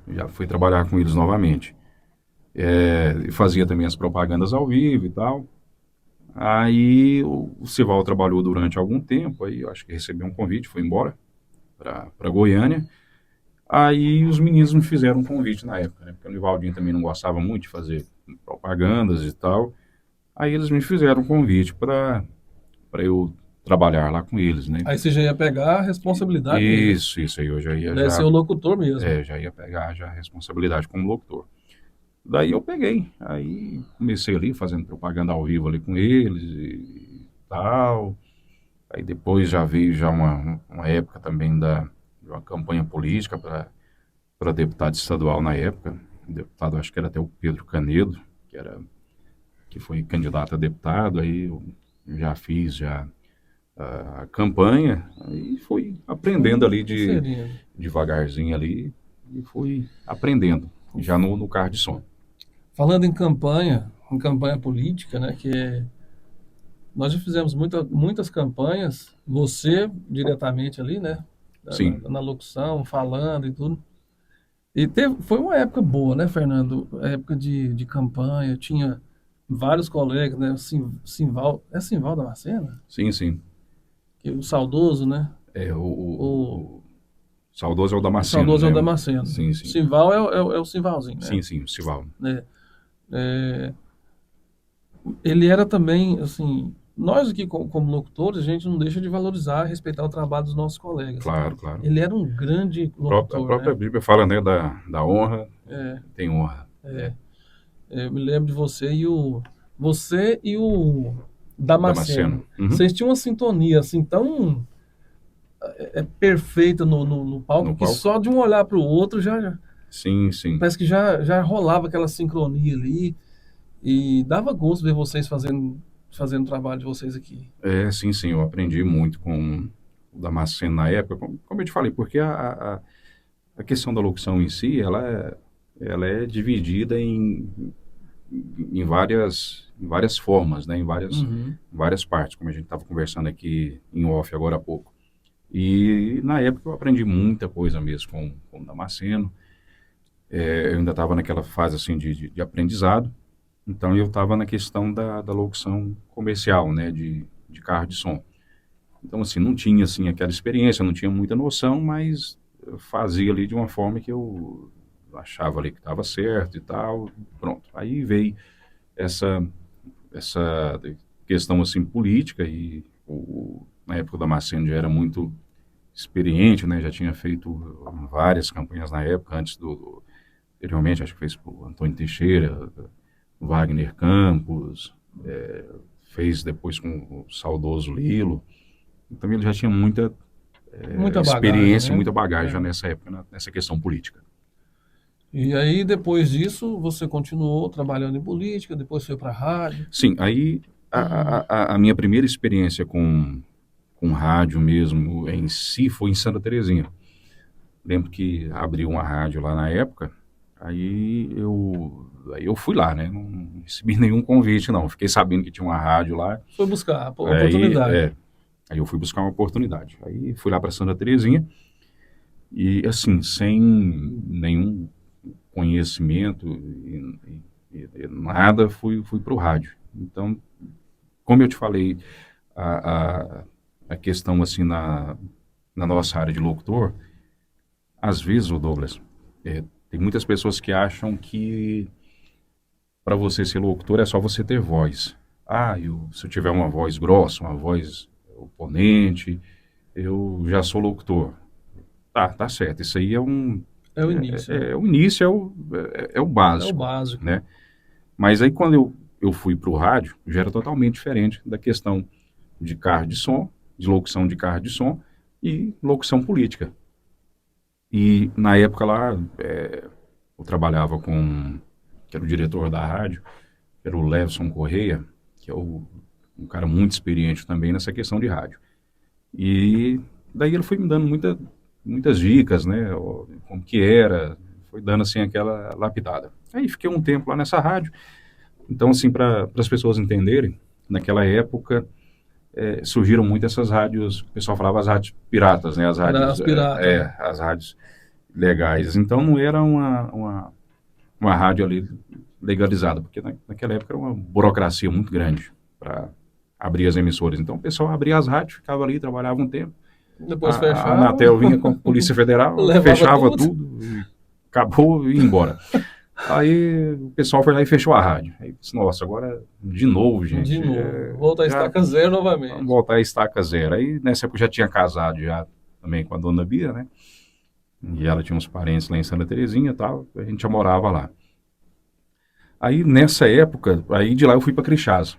Já foi trabalhar com eles novamente. E fazia também as propagandas ao vivo e tal. Aí o Sival trabalhou durante algum tempo, aí eu acho que recebeu um convite, foi embora para Goiânia. Aí os meninos me fizeram um convite na época, né? Porque o Nivaldinho também não gostava muito de fazer propagandas e tal. Aí eles me fizeram um convite para eu trabalhar lá com eles, né?
Aí você já ia pegar a responsabilidade
Isso, aí eu já ia...
Deve ser o locutor mesmo.
Já ia pegar já a responsabilidade como locutor. Daí eu peguei, aí comecei ali fazendo propaganda ao vivo ali com eles e tal. Aí depois já veio já uma época também de uma campanha política para deputado estadual na época. O deputado, acho que era até o Pedro Canedo, que foi candidato a deputado. Aí eu já fiz a campanha, e fui aprendendo ali
Inserindo.
devagarzinho ali, e fui aprendendo, já no carro de som.
Falando em campanha política, né, nós já fizemos muitas campanhas, você diretamente ali, né,
Sim,
na locução, falando e tudo. Foi uma época boa, né, Fernando? A época de campanha, tinha vários colegas, né, Simval, é Simval Damasceno?
sim, sim.
Que o saudoso, né?
É,
O,
o saudoso é o
o
Damasceno,
saudoso é
né?
o Damasceno.
Sim,
O
sim.
Simval é o Simvalzinho, né?
Sim, sim, o Sival.
É, é, ele era também, assim, nós aqui como locutores, a gente não deixa de valorizar, respeitar o trabalho dos nossos colegas.
Claro, claro.
Ele era um grande
A
locutor,
própria
né?
Bíblia fala, né, da honra,
É,
tem honra. É,
eu me lembro de você e o
Damasceno.
Damasceno.
Uhum.
Vocês tinham uma sintonia assim tão perfeita no palco
No
que
palco?
só de um olhar para o outro
Sim, sim.
parece que já rolava aquela sincronia ali e dava gosto ver vocês fazendo o trabalho de vocês aqui.
É, sim, sim, eu aprendi muito com o Damasceno na época, como eu te falei, porque a questão da locução em si, ela é dividida em várias formas, né,
Uhum.
várias partes, como a gente estava conversando aqui em off agora há pouco. E na época eu aprendi muita coisa mesmo com o Damasceno. Eu ainda estava naquela fase assim de aprendizado, então eu estava na questão da locução comercial, né, de carro de som. Então, assim, não tinha, assim, aquela experiência, não tinha muita noção, mas eu fazia ali de uma forma que eu achava ali que estava certo e tal, pronto. Aí veio essa, essa questão, assim, política e na época o Damasceno já era muito experiente, né, já tinha feito várias campanhas na época, anteriormente, acho que fez para o Antônio Teixeira, Wagner Campos, fez depois com o saudoso Lilo. Então ele já tinha muita
Muita bagagem,
experiência,
né?
muita bagagem já
É.
nessa época, nessa questão política.
E aí, depois disso, você continuou trabalhando em política, depois foi para a rádio.
Sim, aí a minha primeira experiência com rádio mesmo em si foi em Santa Terezinha. Lembro que abriu uma rádio lá na época, aí eu fui lá, né? Não recebi nenhum convite, não. Fiquei sabendo que tinha uma rádio lá,
Foi buscar a
aí,
oportunidade.
aí eu fui buscar uma oportunidade. Aí fui lá para Santa Terezinha e, assim, sem nenhum conhecimento e nada, fui para o rádio. Então, como eu te falei, a, a, a questão assim na nossa área de locutor, às vezes, o Douglas, tem muitas pessoas que acham que para você ser locutor é só você ter voz. Se eu tiver uma voz grossa, uma voz oponente, eu já sou locutor. Tá certo. Isso aí
É o início, né?
o início, é o
É o
básico,
básico.
né? Mas aí quando eu fui para o rádio, já era totalmente diferente da questão de carro de som, de locução de carro de som e locução política. E na época lá, eu trabalhava que era o diretor da rádio, que era o Levson Correia, que é um cara muito experiente também nessa questão de rádio. E daí ele foi me dando muitas dicas, né, como que era, foi dando assim aquela lapidada. Aí fiquei um tempo lá nessa rádio. Então, assim, para as pessoas entenderem, naquela época surgiram muito essas rádios, o pessoal falava as rádios piratas, né,
Era as piratas, né?
as rádios legais. Então não era uma rádio ali legalizada, porque naquela época era uma burocracia muito grande para abrir as emissoras. Então o pessoal abria as rádios, ficava ali, trabalhava um tempo,
Depois
a
fechava,
Anatel vinha com a Polícia Federal,
levava
fechava
tudo.
tudo, e acabou e ia embora. Aí o pessoal foi lá e fechou a rádio. Aí disse, nossa, agora de novo, gente.
De novo. Volta a estaca zero
Vamos
novamente.
voltar a estaca zero. Aí nessa época eu já tinha casado já também com a dona Bia, né? E ela tinha uns parentes lá em Santa Terezinha e tal, a gente já morava lá. Aí nessa época, aí de lá eu fui para Crixás.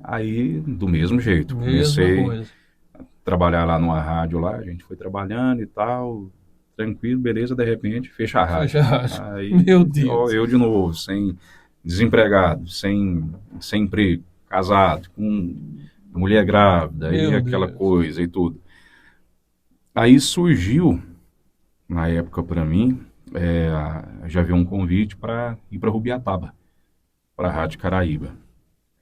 Aí do mesmo jeito,
Mesma
comecei
coisa.
a trabalhar lá numa rádio lá, a gente foi trabalhando e tal, tranquilo, beleza, de repente fecha a rádio.
Fecha a rádio.
Aí
Meu Deus.
eu de novo, sem desempregado, sem emprego, casado, com a mulher grávida, e
Meu
aquela
Deus.
coisa e tudo. Aí surgiu, na época para mim, já veio um convite para ir para Rubiataba, para a Rádio Caraíba,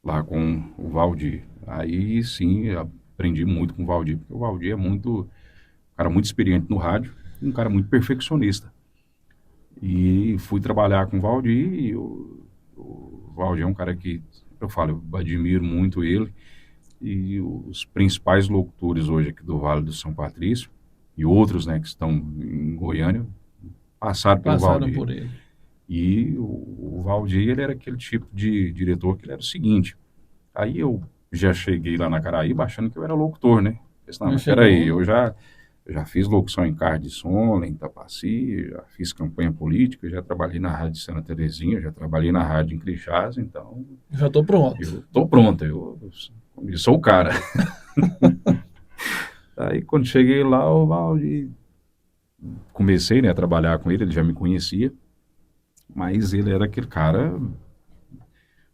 lá com o Valdir. Aí sim, aprendi muito com o Valdir, porque o Valdir é muito, um cara muito experiente no rádio, e um cara muito perfeccionista. E fui trabalhar com o Valdir, e o Valdir é um cara que, eu falo, eu admiro muito ele, e os principais locutores hoje aqui do Vale do São Patrício, e outros, né, que estão em Goiânia, passaram pelo
Passaram
Valdir.
por ele.
E o Valdir, ele era aquele tipo de diretor que ele era o seguinte, aí eu já cheguei lá na Caraíba achando que eu era locutor, né? Pensei, não,
Mas
mas peraí,
chegou.
eu já fiz locução em Carro de Som, em Itapaci, já fiz campanha política, já trabalhei na Rádio Santa Terezinha, já trabalhei na Rádio em Crixás, então
Já estou pronto.
eu tô pronto, eu sou o cara. Aí quando cheguei lá, o Valdir, comecei, né, a trabalhar com ele já me conhecia, mas ele era aquele cara,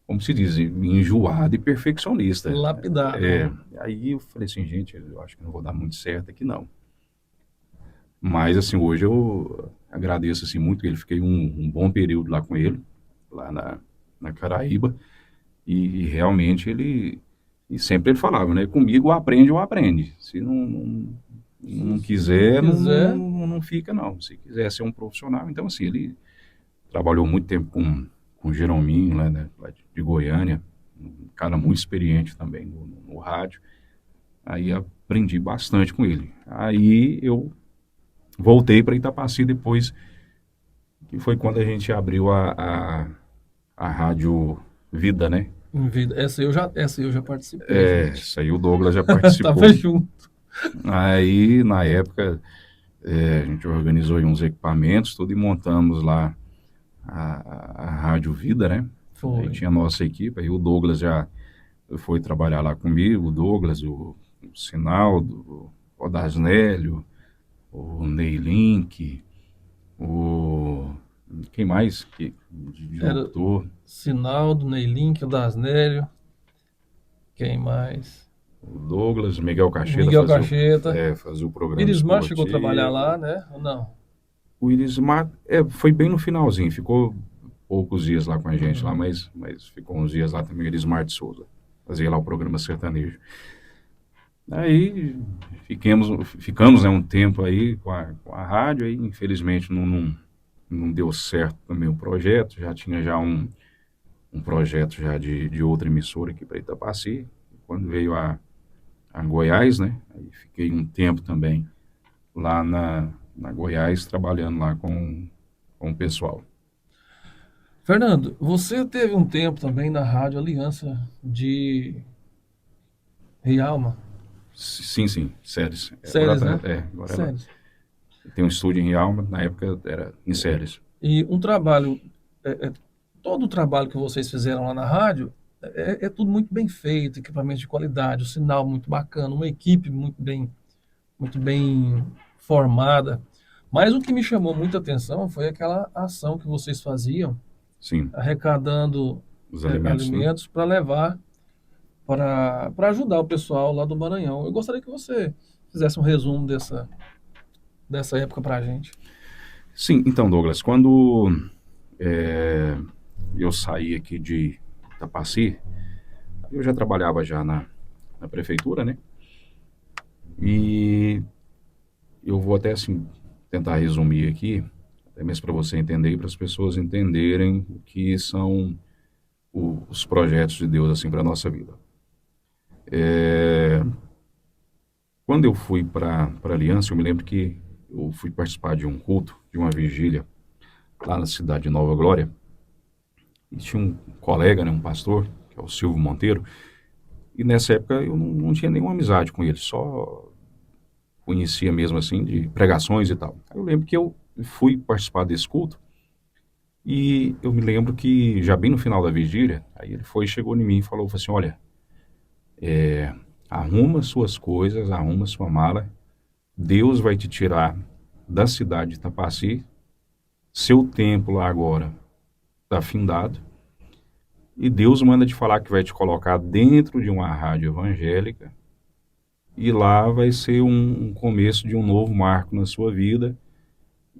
como se diz, enjoado e perfeccionista.
Lapidado,
É,
né?
aí eu falei assim, gente, eu acho que não vou dar muito certo aqui não. Mas assim, hoje eu agradeço assim muito ele, fiquei um bom período lá com ele, lá na Caraíba, e realmente e sempre ele falava, né, comigo ou aprende, se não
Se não
quiser,
quiser,
não fica não, se quiser ser um profissional, então assim, ele trabalhou muito tempo com o Jerominho, lá de Goiânia, um cara muito experiente também no rádio. Aí aprendi bastante com ele. Aí eu voltei para Itapaci depois, que foi quando a gente abriu a Rádio Vida, né?
em vida. Essa eu já participei, gente.
Essa aí o Douglas já
Tava
participou.
junto.
Aí, na época, a gente organizou aí uns equipamentos, tudo, e montamos lá a Rádio Vida, né? Aí
Foi.
tinha a nossa equipe, aí o Douglas já foi trabalhar lá comigo, o Douglas, o Sinaldo, o Dasnélio, o Neilink, o... Quem mais de
Era
locutor?
Sinaldo, Neilink, o Dasnélio. Quem mais?
O Douglas, Miguel
O
Cacheta
Miguel Cacheta.
fazia o programa
Irismar chegou a trabalhar lá,
esportivo.
né? Ou não?
O Irismar foi bem no finalzinho, ficou poucos dias lá com a gente lá,
Uhum.
mas ficou uns dias lá também, o Irismar de Souza. Fazia lá o programa sertanejo. Aí ficamos né, um tempo aí com a rádio, aí infelizmente não deu certo também o projeto, já tinha já um projeto já de outra emissora aqui para Itapaci, quando veio a Goiás, né, aí fiquei um tempo também lá na Goiás, trabalhando lá com o pessoal.
Fernando, você teve um tempo também na Rádio Aliança de Rialma.
Sim, sim, Séries.
Séries, né?
Agora ela
Séries.
tem um estúdio em Realma, na época era em Séries.
E um trabalho, todo o trabalho que vocês fizeram lá na rádio é tudo muito bem feito, equipamento de qualidade, o sinal muito bacana, uma equipe muito bem formada. Mas o que me chamou muita atenção foi aquela ação que vocês faziam,
Sim,
arrecadando
os alimentos, né?
alimentos para levar para ajudar o pessoal lá do Maranhão. Eu gostaria que você fizesse um resumo dessa época para a gente.
Sim, então, Douglas, quando é, eu saí aqui de Itapaci, eu já trabalhava já na prefeitura, né? E eu vou até assim tentar resumir aqui, até mesmo para você entender e para as pessoas entenderem o que são os projetos de Deus assim para nossa vida. É, quando eu fui para a Aliança, eu me lembro que eu fui participar de um culto, de uma vigília lá na cidade de Nova Glória, e tinha um colega, né, um pastor, que é o Silvio Monteiro, e nessa época eu não tinha nenhuma amizade com ele, só conhecia mesmo assim de pregações e tal. Aí eu lembro que eu fui participar desse culto e eu me lembro que já bem no final da vigília, aí ele chegou em mim e falou assim, olha, arruma suas coisas, arruma sua mala, Deus vai te tirar da cidade de Itapaci, seu tempo lá agora está findado, e Deus manda te falar que vai te colocar dentro de uma rádio evangélica, e lá vai ser um começo de um novo marco na sua vida,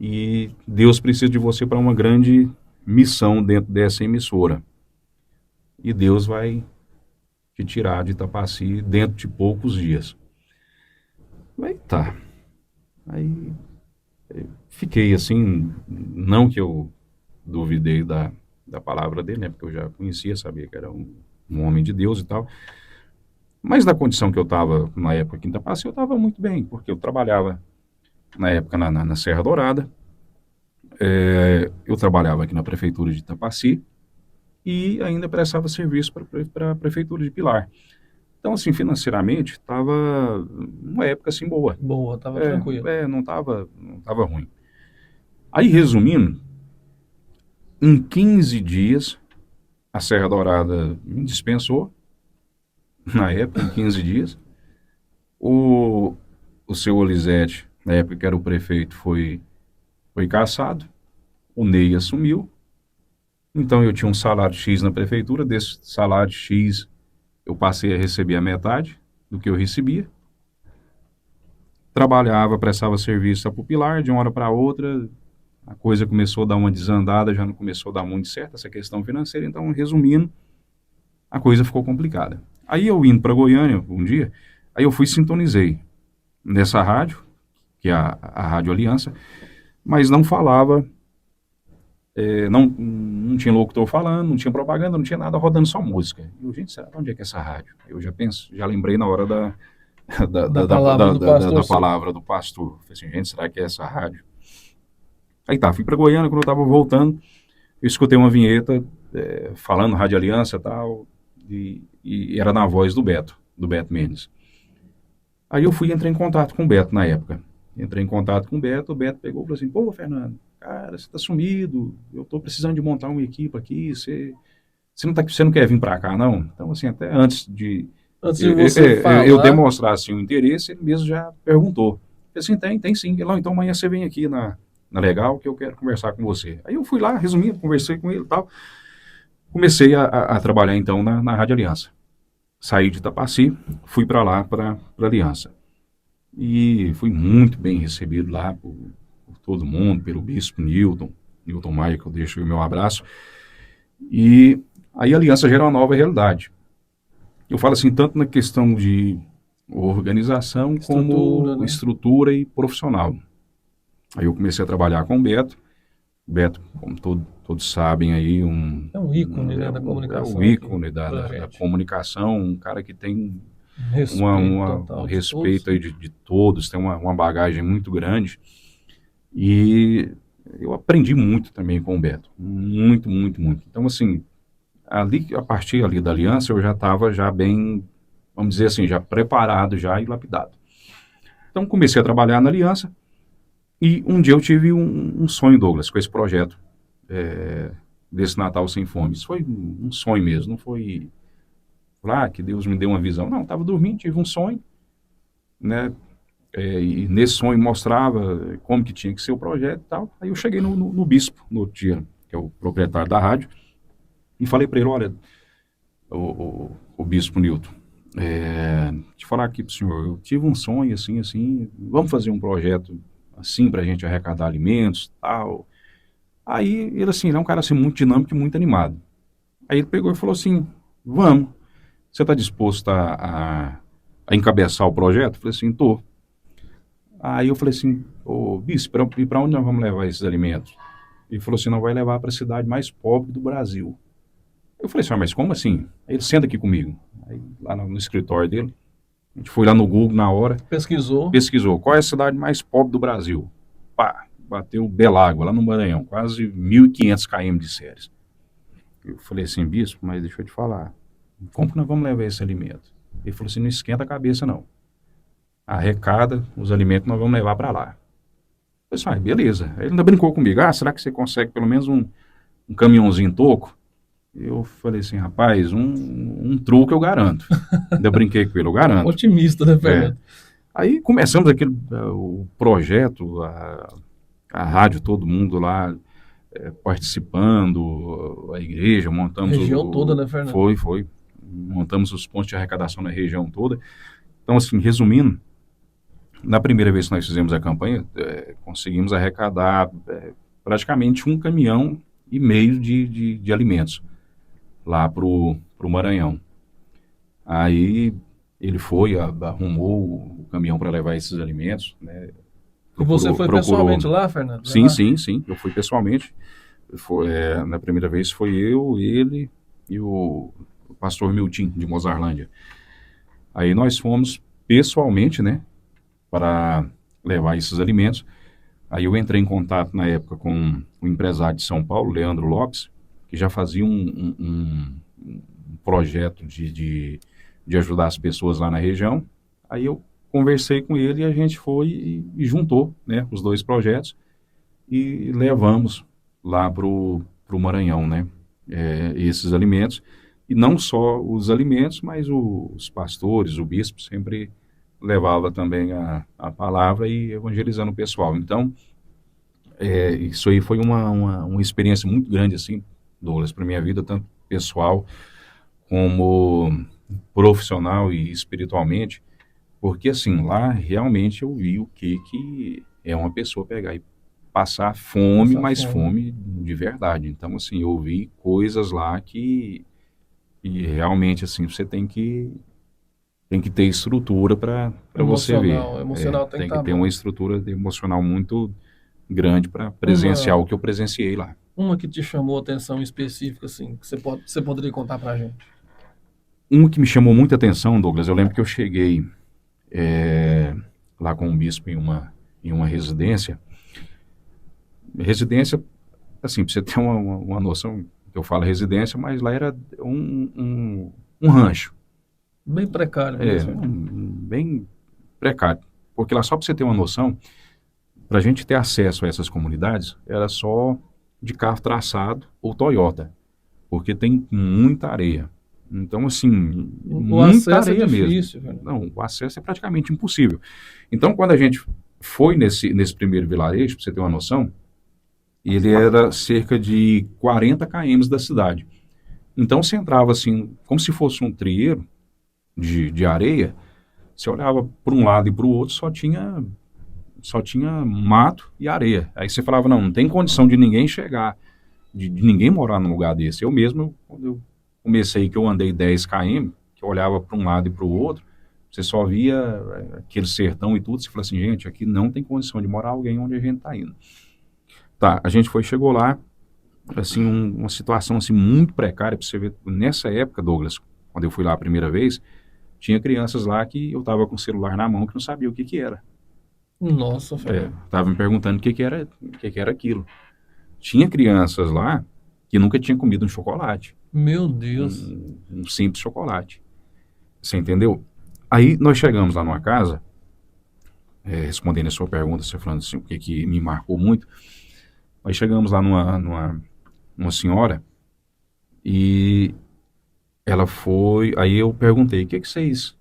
e Deus precisa de você para uma grande missão dentro dessa emissora. E Deus vai te tirar de Itapaci dentro de poucos dias. Aí tá. Aí fiquei assim, não que eu duvidei da palavra dele, né? Porque eu já conhecia, sabia que era um homem de Deus e tal. Mas na condição que eu estava na época aqui em Itapaci, eu estava muito bem, porque eu trabalhava na época na Serra Dourada, eu trabalhava aqui na prefeitura de Itapaci e ainda prestava serviço para a prefeitura de Pilar. Então, assim, financeiramente, estava uma época assim boa.
Boa, estava tranquilo.
Não tava ruim. Aí, resumindo, em 15 dias, a Serra Dourada me dispensou, na época, em 15 dias. O seu Olizete, na época que era o prefeito, foi cassado. O Ney assumiu. Então, eu tinha um salário X na prefeitura. Desse salário X, eu passei a receber a metade do que eu recebia. Trabalhava, prestava serviço para o Pilar, de uma hora para outra, a coisa começou a dar uma desandada, já não começou a dar muito certo essa questão financeira. Então, resumindo, a coisa ficou complicada. Aí eu indo para Goiânia um dia, aí eu sintonizei nessa rádio, que é a Rádio Aliança, mas não falava, não tinha locutor falando, não tinha propaganda, não tinha nada, rodando só música. E eu, gente, será onde é que é essa rádio? Eu já lembrei na hora da palavra do pastor. Falei assim, gente, será que é essa rádio? Aí tá, fui para Goiânia, quando eu tava voltando, eu escutei uma vinheta falando Rádio Aliança e tal, e era na voz do Beto Mendes. Aí eu entrei em contato com o Beto na época. Entrei em contato com o Beto pegou e falou assim, pô, Fernando, cara, você tá sumido, eu tô precisando de montar uma equipe aqui, você não quer vir para cá, não? Então, assim, até antes de
você falar,
eu demonstrar assim, o interesse, ele mesmo já perguntou. Eu falei assim, tem sim. Ele, então amanhã você vem aqui na Legal, que eu quero conversar com você. Aí eu fui lá, resumindo, conversei com ele e tal. Comecei a trabalhar, então, na Rádio Aliança. Saí de Itapaci, fui para lá, para Aliança. E fui muito bem recebido lá por todo mundo, pelo bispo Newton Maia, que eu deixo o meu abraço. E aí a Aliança gera uma nova realidade. Eu falo assim, tanto na questão de organização, como estrutura e profissional. Aí eu comecei a trabalhar com o Beto. Beto, como todos sabem aí,
é um ícone, né, da comunicação.
É um ícone da comunicação, um cara que tem um respeito aí de todos, tem uma bagagem muito grande. E eu aprendi muito também com o Beto. Muito, muito, muito. Então, assim, a partir ali da Aliança, eu já estava bem, vamos dizer assim, já preparado já e lapidado. Então, comecei a trabalhar na Aliança. E um dia eu tive um sonho, Douglas, com esse projeto desse Natal Sem Fome. Isso foi um sonho mesmo, não foi que Deus me deu uma visão. Não, estava dormindo, tive um sonho, né? E nesse sonho mostrava como que tinha que ser o projeto e tal. Aí eu cheguei no bispo, no outro dia, que é o proprietário da rádio, e falei para ele, olha, o bispo Newton, te falar aqui pro senhor, eu tive um sonho assim, vamos fazer um projeto assim, pra gente arrecadar alimentos, tal. Aí ele assim, ele é um cara assim muito dinâmico e muito animado. Aí ele pegou e falou assim, vamos, você tá disposto a encabeçar o projeto? Eu falei assim, tô. Aí eu falei assim, ô bispo, e pra onde nós vamos levar esses alimentos? Ele falou assim, não, vai levar para a cidade mais pobre do Brasil. Eu falei assim, mas como assim? Aí ele, senta aqui comigo. Aí lá no escritório dele, a gente foi lá no Google na hora. Pesquisou. Qual é a cidade mais pobre do Brasil? Pá, bateu Belágua, lá no Maranhão. Quase 1.500 km de Ceres. Eu falei assim, bispo, mas deixa eu te falar. Como que nós vamos levar esse alimento? Ele falou assim, não esquenta a cabeça não. Arrecada os alimentos nós vamos levar para lá. Eu falei assim, beleza. Aí ele ainda brincou comigo. Será que você consegue pelo menos um caminhãozinho toco? Eu falei assim, rapaz, um truque eu garanto. Ainda brinquei com ele, eu garanto.
Otimista, né, Fernando?
Aí começamos o projeto, a rádio, todo mundo lá, participando, a igreja, montamos
Região toda, né, Fernando?
montamos os pontos de arrecadação na região toda. Então, assim, resumindo, na primeira vez que nós fizemos a campanha, conseguimos arrecadar praticamente 1,5 caminhão de alimentos lá pro Maranhão. Aí ele foi, arrumou o caminhão para levar esses alimentos, né?
E você foi
Procurou.
pessoalmente lá, Fernando?
Sim, sim, sim, eu fui pessoalmente. Na primeira vez foi eu, ele e o pastor Milton, de Mozarlândia. Aí nós fomos pessoalmente, né, para levar esses alimentos. Aí eu entrei em contato na época com o empresário de São Paulo, Leandro Lopes, que já fazia um projeto de ajudar as pessoas lá na região. Aí eu conversei com ele e a gente foi e juntou, né, os dois projetos e levamos lá para o Maranhão, né, esses alimentos. E não só os alimentos, mas os pastores, o bispo sempre levava também a palavra e evangelizando o pessoal. Então, isso aí foi uma experiência muito grande, assim, Douglas, para minha vida, tanto pessoal como profissional e espiritualmente, porque, assim, lá realmente eu vi o que é uma pessoa pegar e passar fome,
Passar
mas
fome.
fome de verdade. Então, assim, eu vi coisas lá que realmente, assim, você tem que ter estrutura para você ver.
Emocional. Emocional tem que
Tem que
estar
ter uma
bom.
estrutura emocional muito grande para presenciar
Uma,
o que eu presenciei lá.
uma que te chamou atenção específica, assim, que você poderia contar pra gente.
Um que me chamou muita atenção, Douglas, eu lembro que eu cheguei é, lá com o bispo em uma residência. Residência, assim, para você ter uma noção, eu falo residência, mas lá era um rancho.
Bem precário mesmo, né?
Bem precário. Porque lá, só para você ter uma noção, para a gente ter acesso a essas comunidades, era só de carro traçado ou Toyota, porque tem muita areia. Então, assim,
O
muita
acesso é
areia mesmo.
difícil, velho.
Não, o acesso é praticamente impossível. Então, quando a gente foi nesse primeiro vilarejo, para você ter uma noção, ele era cerca de 40 km da cidade. Então, você entrava assim, como se fosse um trieiro de areia, você olhava para um lado e para o outro, só tinha mato e areia. Aí você falava, não tem condição de ninguém chegar, de ninguém morar num lugar desse. Eu mesmo, quando eu comecei, que eu andei 10 km, que eu olhava para um lado e para o outro, você só via aquele sertão e tudo, você fala assim, gente, aqui não tem condição de morar alguém onde a gente está indo. Tá, a gente chegou lá, assim, uma situação assim, muito precária, para você ver, nessa época, Douglas, quando eu fui lá a primeira vez, tinha crianças lá que eu estava com o celular na mão que não sabia o que era.
Nossa, Fernando.
Tava me perguntando o que era aquilo. Tinha crianças lá que nunca tinham comido um chocolate,
Meu Deus.
um simples chocolate. Você entendeu? Aí nós chegamos lá numa casa, respondendo a sua pergunta, você falando assim, o que me marcou muito. Nós chegamos lá numa senhora e ela foi. Aí eu perguntei, o que vocês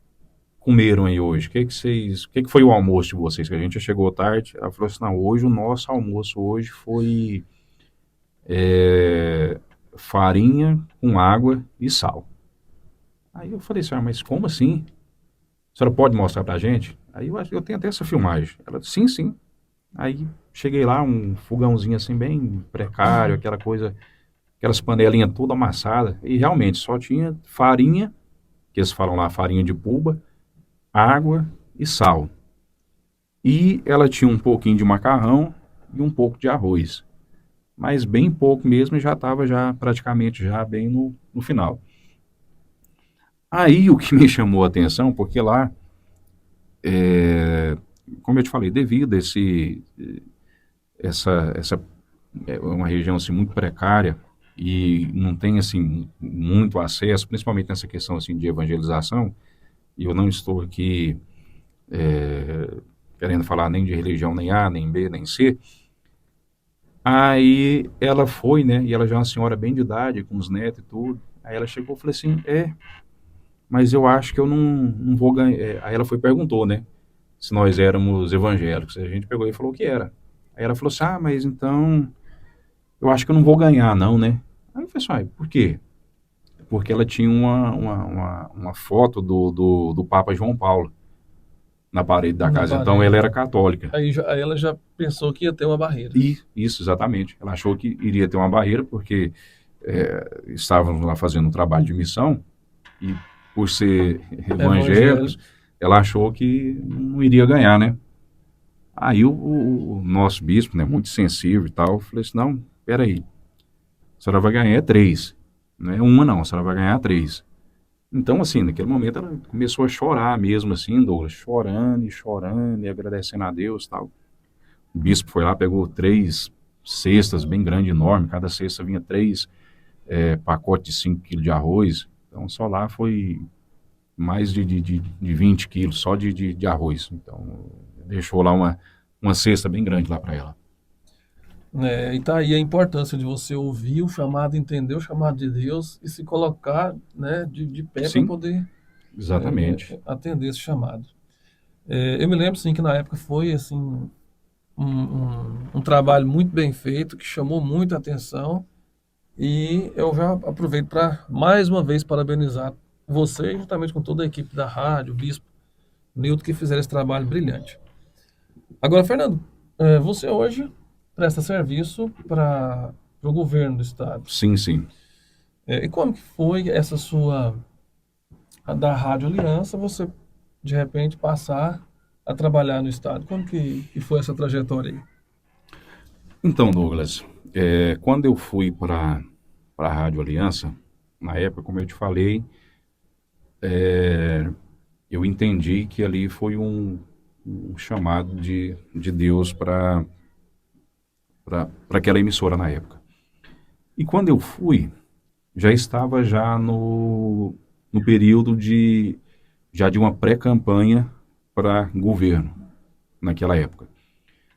comeram aí hoje? O que foi o almoço de vocês? Que a gente já chegou tarde. Ela falou assim, não, hoje o nosso almoço hoje foi farinha com água e sal. Aí eu falei, senhora, mas como assim? A senhora pode mostrar pra gente? Aí eu tenho até essa filmagem. Ela disse, sim, sim. Aí cheguei lá, um fogãozinho assim bem precário, aquela coisa, aquelas panelinhas toda amassada, e realmente só tinha farinha, que eles falam lá farinha de puba, água e sal. E ela tinha um pouquinho de macarrão e um pouco de arroz. Mas bem pouco mesmo e já estava já praticamente já bem no final. Aí o que me chamou a atenção, porque lá, como eu te falei, devido a essa é uma região assim muito precária e não tem assim muito acesso, principalmente nessa questão assim de evangelização. E eu não estou aqui querendo falar nem de religião nem A, nem B, nem C. Aí ela foi, né? E ela já é uma senhora bem de idade, com os netos e tudo. Aí ela chegou e falou assim, mas eu acho que eu não vou ganhar. Aí ela foi e perguntou, né? Se nós éramos evangélicos. A gente pegou e falou que era. Aí ela falou assim, mas então eu acho que eu não vou ganhar, não, né? Aí eu falei assim, por quê? Porque ela tinha uma foto do Papa João Paulo na parede da
Na
casa. Então ela
parede.
era católica.
Aí ela já pensou que ia ter uma barreira.
E isso, exatamente. Ela achou que iria ter uma barreira, porque estávamos lá fazendo um trabalho de missão, e por ser evangélicos,
Evangélico.
ela achou que não iria ganhar, né? Aí o nosso bispo, né, muito sensível e tal, falou assim, não, peraí, a senhora vai ganhar três, não é uma não, a senhora vai ganhar três. Então, assim, naquele momento ela começou a chorar mesmo, assim, Douglas, chorando e agradecendo a Deus e tal. O bispo foi lá, pegou três cestas bem grandes, enormes, cada cesta vinha três pacotes de 5 quilos de arroz, então só lá foi mais de 20 quilos só de arroz. Então, deixou lá uma cesta bem grande lá para ela.
Né? E tá aí a importância de você ouvir o chamado, entender o chamado de Deus e se colocar, né, de pé para
Sim,
poder
exatamente.
atender esse chamado. Eu me lembro, sim, que na época foi assim um trabalho muito bem feito, que chamou muita atenção. E eu já aproveito para mais uma vez parabenizar você, juntamente com toda a equipe da rádio, o Bispo, Nilton, que fizeram esse trabalho brilhante. Agora, Fernando, você hoje presta serviço para o governo do estado.
Sim, sim.
E como que foi essa da Rádio Aliança, você de repente passar a trabalhar no estado? Como que foi essa trajetória aí?
Então, Douglas, quando eu fui para a Rádio Aliança, na época, como eu te falei, eu entendi que ali foi um chamado de Deus para aquela emissora na época. E quando eu fui, já estava já no período já de uma pré-campanha para governo, naquela época.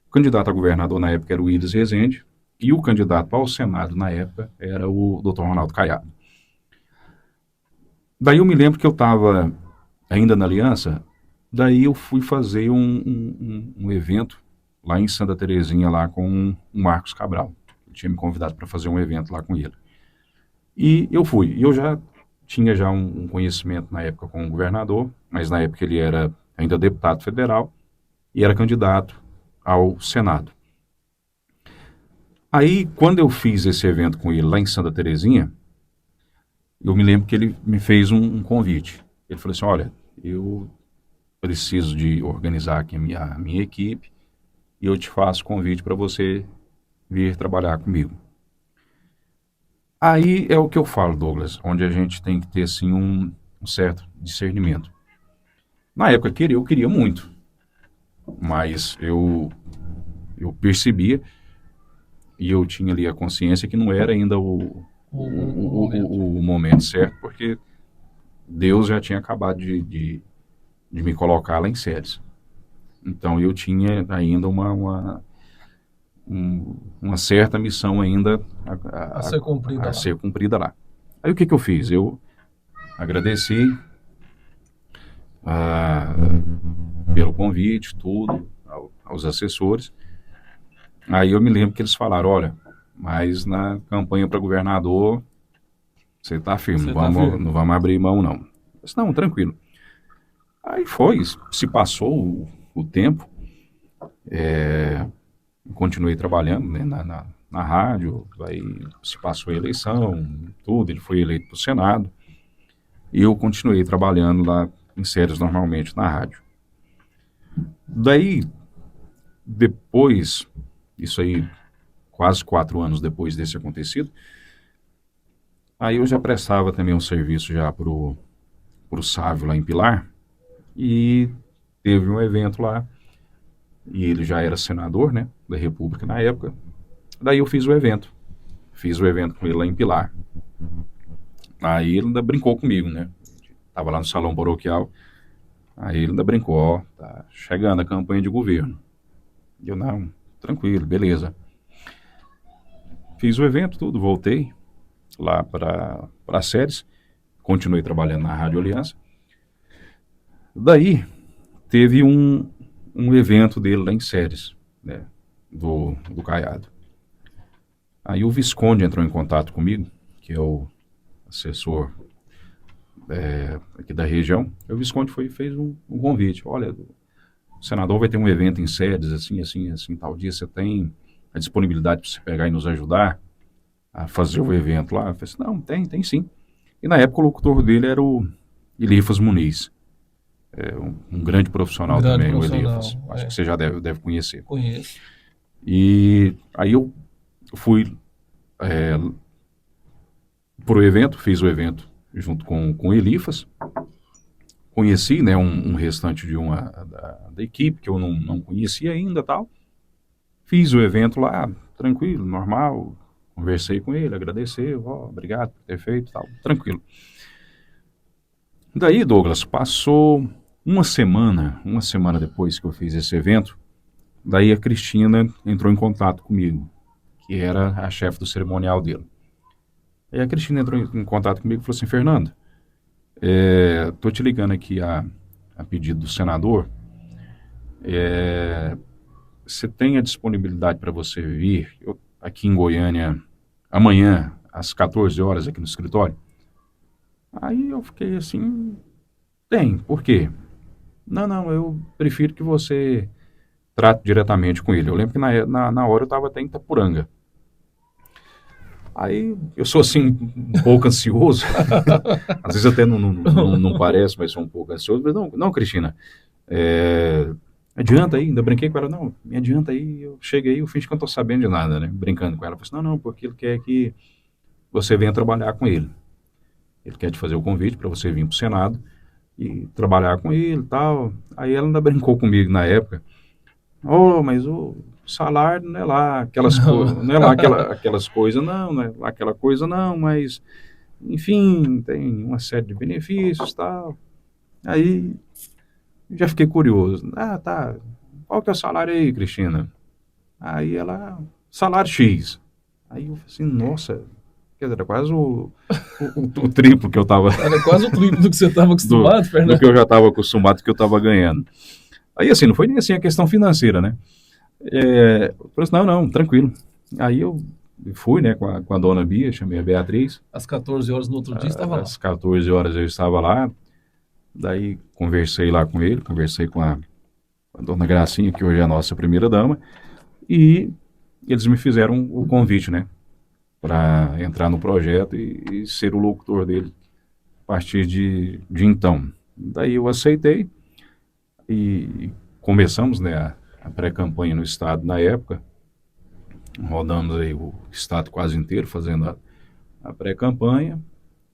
O candidato a governador na época era o Willis Rezende, e o candidato ao Senado na época era o Dr. Ronaldo Caiado. Daí eu me lembro que eu estava ainda na Aliança, daí eu fui fazer um evento lá em Santa Terezinha, lá com o Marcos Cabral. Ele tinha me convidado para fazer um evento lá com ele. E eu fui. E eu já tinha já um conhecimento na época com o governador, mas na época ele era ainda deputado federal e era candidato ao Senado. Aí, quando eu fiz esse evento com ele lá em Santa Terezinha, eu me lembro que ele me fez um convite. Ele falou assim, olha, eu preciso de organizar aqui a minha equipe e eu te faço convite para você vir trabalhar comigo. Aí é o que eu falo, Douglas, onde a gente tem que ter assim um certo discernimento. Na época eu queria muito, mas eu percebia e eu tinha ali a consciência que não era ainda
O momento.
o momento certo, porque Deus já tinha acabado de me colocar lá em Séries. Então eu tinha ainda uma certa missão ainda
A ser cumprida
a
lá.
ser cumprida lá. Aí o que eu fiz? Eu agradeci ah, pelo convite, tudo, aos assessores. Aí eu me lembro que eles falaram, olha, mas na campanha para governador você está firme,
Você tá firme.
não vamos abrir mão não. Eu disse, não, tranquilo. Aí foi, se passou o tempo, continuei trabalhando, né, na rádio, aí se passou a eleição, tudo, ele foi eleito para o Senado, e eu continuei trabalhando lá em séries normalmente na rádio. Daí, depois, isso aí, quase 4 anos depois desse acontecido, aí eu já prestava também um serviço já pro Sávio lá em Pilar, e teve um evento lá, e ele já era senador, né, da República na época, daí eu fiz o evento com ele lá em Pilar. Aí ele ainda brincou comigo, né, tava lá no salão paroquial, aí ele ainda brincou, ó, tá chegando a campanha de governo. E eu, não, tranquilo, beleza. Fiz o evento, tudo, voltei lá para as séries, continuei trabalhando na Rádio Aliança. Daí teve um evento dele lá em séries, né, do Caiado. Aí o Visconde entrou em contato comigo, que é o assessor aqui da região. E o Visconde fez um convite. Olha, o senador vai ter um evento em sedes, assim, assim, assim, tal dia. Você tem a disponibilidade para você pegar e nos ajudar a fazer o evento lá? Eu falei assim, não, tem sim. E na época o locutor dele era o Elifas Muniz. Um grande profissional
Grande
também, o
profissional.
Elifas. Acho que você já deve conhecer.
Conheço.
E aí eu fui para o evento, fiz o evento junto com o Elifas. Conheci, né, um restante da equipe que eu não conhecia ainda, tal. Fiz o evento lá, tranquilo, normal. Conversei com ele, agradeceu, obrigado por ter feito, tal, tranquilo. Daí, Douglas, passou uma semana depois que eu fiz esse evento, daí a Cristina entrou em contato comigo, que era a chefe do cerimonial dele. Aí a Cristina entrou em contato comigo e falou assim, Fernando, tô te ligando aqui a pedido do senador, você tem a disponibilidade para você vir aqui em Goiânia amanhã, às 14 horas, aqui no escritório? Aí eu fiquei assim, tem, por quê? Não, eu prefiro que você trate diretamente com ele. Eu lembro que na hora eu estava até em Itapuranga. Aí eu sou assim um pouco ansioso, às vezes até não parece, mas sou um pouco ansioso. Mas não, Cristina, adianta aí, ainda brinquei com ela, não, me adianta aí, eu cheguei, eu fingi que eu não estou sabendo de nada, né, brincando com ela. Eu falei assim, não, porque ele quer que você venha trabalhar com ele. Ele quer te fazer o convite para você vir para o Senado e trabalhar com ele e tal. Aí ela ainda brincou comigo na época, mas o salário não é lá aquelas coisas, não é lá aquelas coisas, não é lá aquela coisa não, mas enfim, tem uma série de benefícios e tal. Aí já fiquei curioso. Tá. Qual que é o salário aí, Cristina? Aí ela, salário X. Aí eu falei assim, nossa, quer dizer, era quase o triplo que eu estava
Era quase o triplo do que você estava acostumado,
do
Fernando.
que eu já estava acostumado, que eu estava ganhando. Aí assim, não foi nem assim a questão financeira, né? Eu falei assim, não, tranquilo. Aí eu fui, né, com a dona Bia, chamei a Beatriz.
Às 14 horas no outro dia estava lá.
Às 14 horas eu estava lá, daí conversei lá com ele, conversei com a dona Gracinha, que hoje é a nossa primeira dama, e eles me fizeram o convite, né, para entrar no projeto e ser o locutor dele a partir de então. Daí eu aceitei e começamos, né, a pré-campanha no estado na época. Rodamos aí o estado quase inteiro fazendo a pré-campanha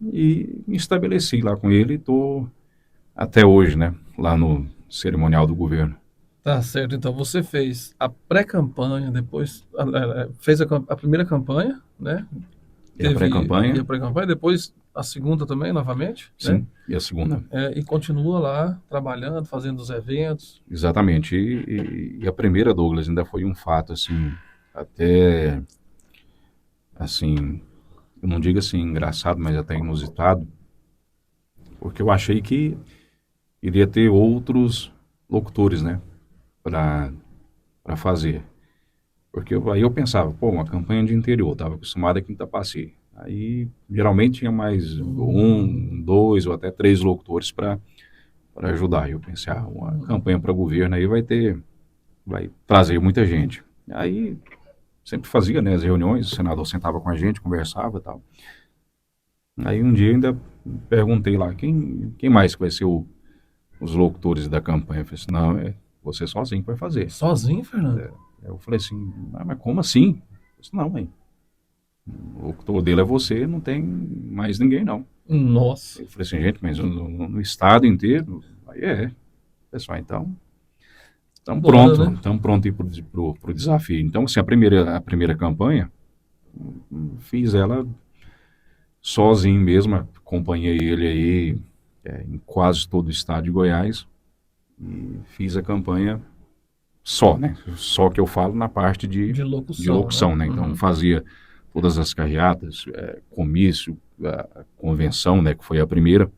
e me estabeleci lá com ele e estou até hoje, né, lá no cerimonial do governo.
Tá certo, então você fez a pré-campanha, depois fez a primeira campanha, né?
E a pré-campanha?
E a pré-campanha, depois a segunda também, novamente,
Sim,
né?
e a segunda?
E continua lá, trabalhando, fazendo os eventos.
Exatamente, e a primeira, Douglas, ainda foi um fato, assim, até, assim, eu não digo assim engraçado, mas até inusitado, porque eu achei que iria ter outros locutores, né, para fazer. Porque aí eu pensava, uma campanha de interior, estava acostumado aqui em Itapaci. Aí, geralmente, tinha mais um, dois ou até três locutores para ajudar. E eu pensei, uma campanha para governo aí vai trazer muita gente. Aí, sempre fazia, né, as reuniões, o senador sentava com a gente, conversava e tal. Aí, um dia, ainda perguntei lá, quem mais que vai ser os locutores da campanha? Eu falei assim, não, você sozinho que vai fazer.
Sozinho, Fernando?
Eu falei assim, mas como assim? Eu disse, não, mãe, o locutor dele é você, não tem mais ninguém, não.
Nossa.
Eu falei assim, gente, mas no estado inteiro? Aí pessoal, então, estamos prontos para o desafio. Então, assim, a primeira campanha, fiz ela sozinho mesmo, acompanhei ele aí em quase todo o estado de Goiás e fiz a campanha só, né? Só que eu falo na parte de locução, né? Então fazia todas as carreatas, comício, a convenção, né? Que foi a primeira.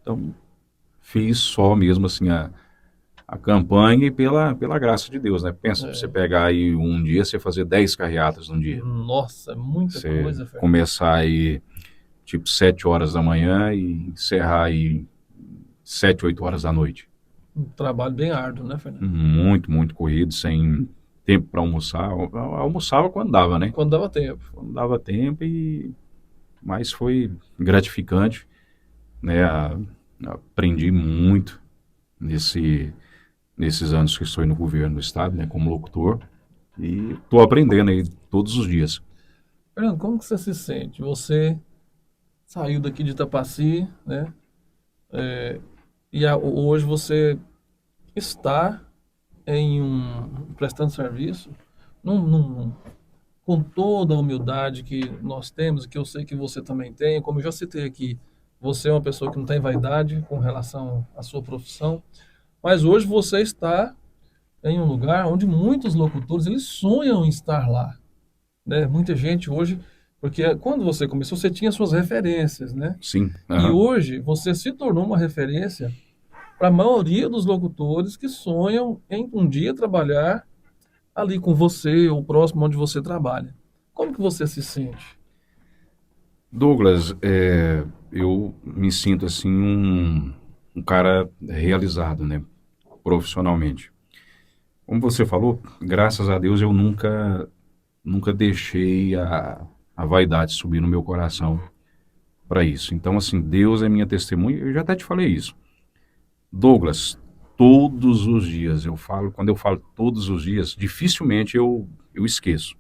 Então fiz só mesmo assim a campanha e pela graça de Deus, né? Pensa, você
É.
pegar aí um dia, você fazer 10 carreatas num dia.
Nossa, é muita
Você
coisa, Fernando.
começar aí, tipo, 7 horas da manhã e encerrar aí 7, 8 horas da noite.
Um trabalho bem árduo, né, Fernando?
Muito, muito corrido, sem tempo para almoçar. Almoçava quando dava, né?
Quando dava tempo.
Quando dava tempo, mas foi gratificante, né? Aprendi muito nesses anos que estou no governo do estado, né? Como locutor. E estou aprendendo aí todos os dias.
Fernando, como que você se sente? Você saiu daqui de Itapaci, né? Hoje você está prestando serviço com toda a humildade que nós temos, e que eu sei que você também tem. Como eu já citei aqui, você é uma pessoa que não tem vaidade com relação à sua profissão, mas hoje você está em um lugar onde muitos locutores eles sonham em estar lá, né? Muita gente hoje, porque quando você começou, você tinha suas referências, né?
Sim,
E
aham.
hoje você se tornou uma referência para a maioria dos locutores que sonham em um dia trabalhar ali com você ou próximo onde você trabalha. Como que você se sente?
Douglas, eu me sinto assim um cara realizado, né? Profissionalmente. Como você falou, graças a Deus eu nunca deixei a vaidade subir no meu coração para isso. Então, assim, Deus é minha testemunha. Eu já até te falei isso. Douglas, todos os dias, quando eu falo todos os dias, dificilmente eu esqueço.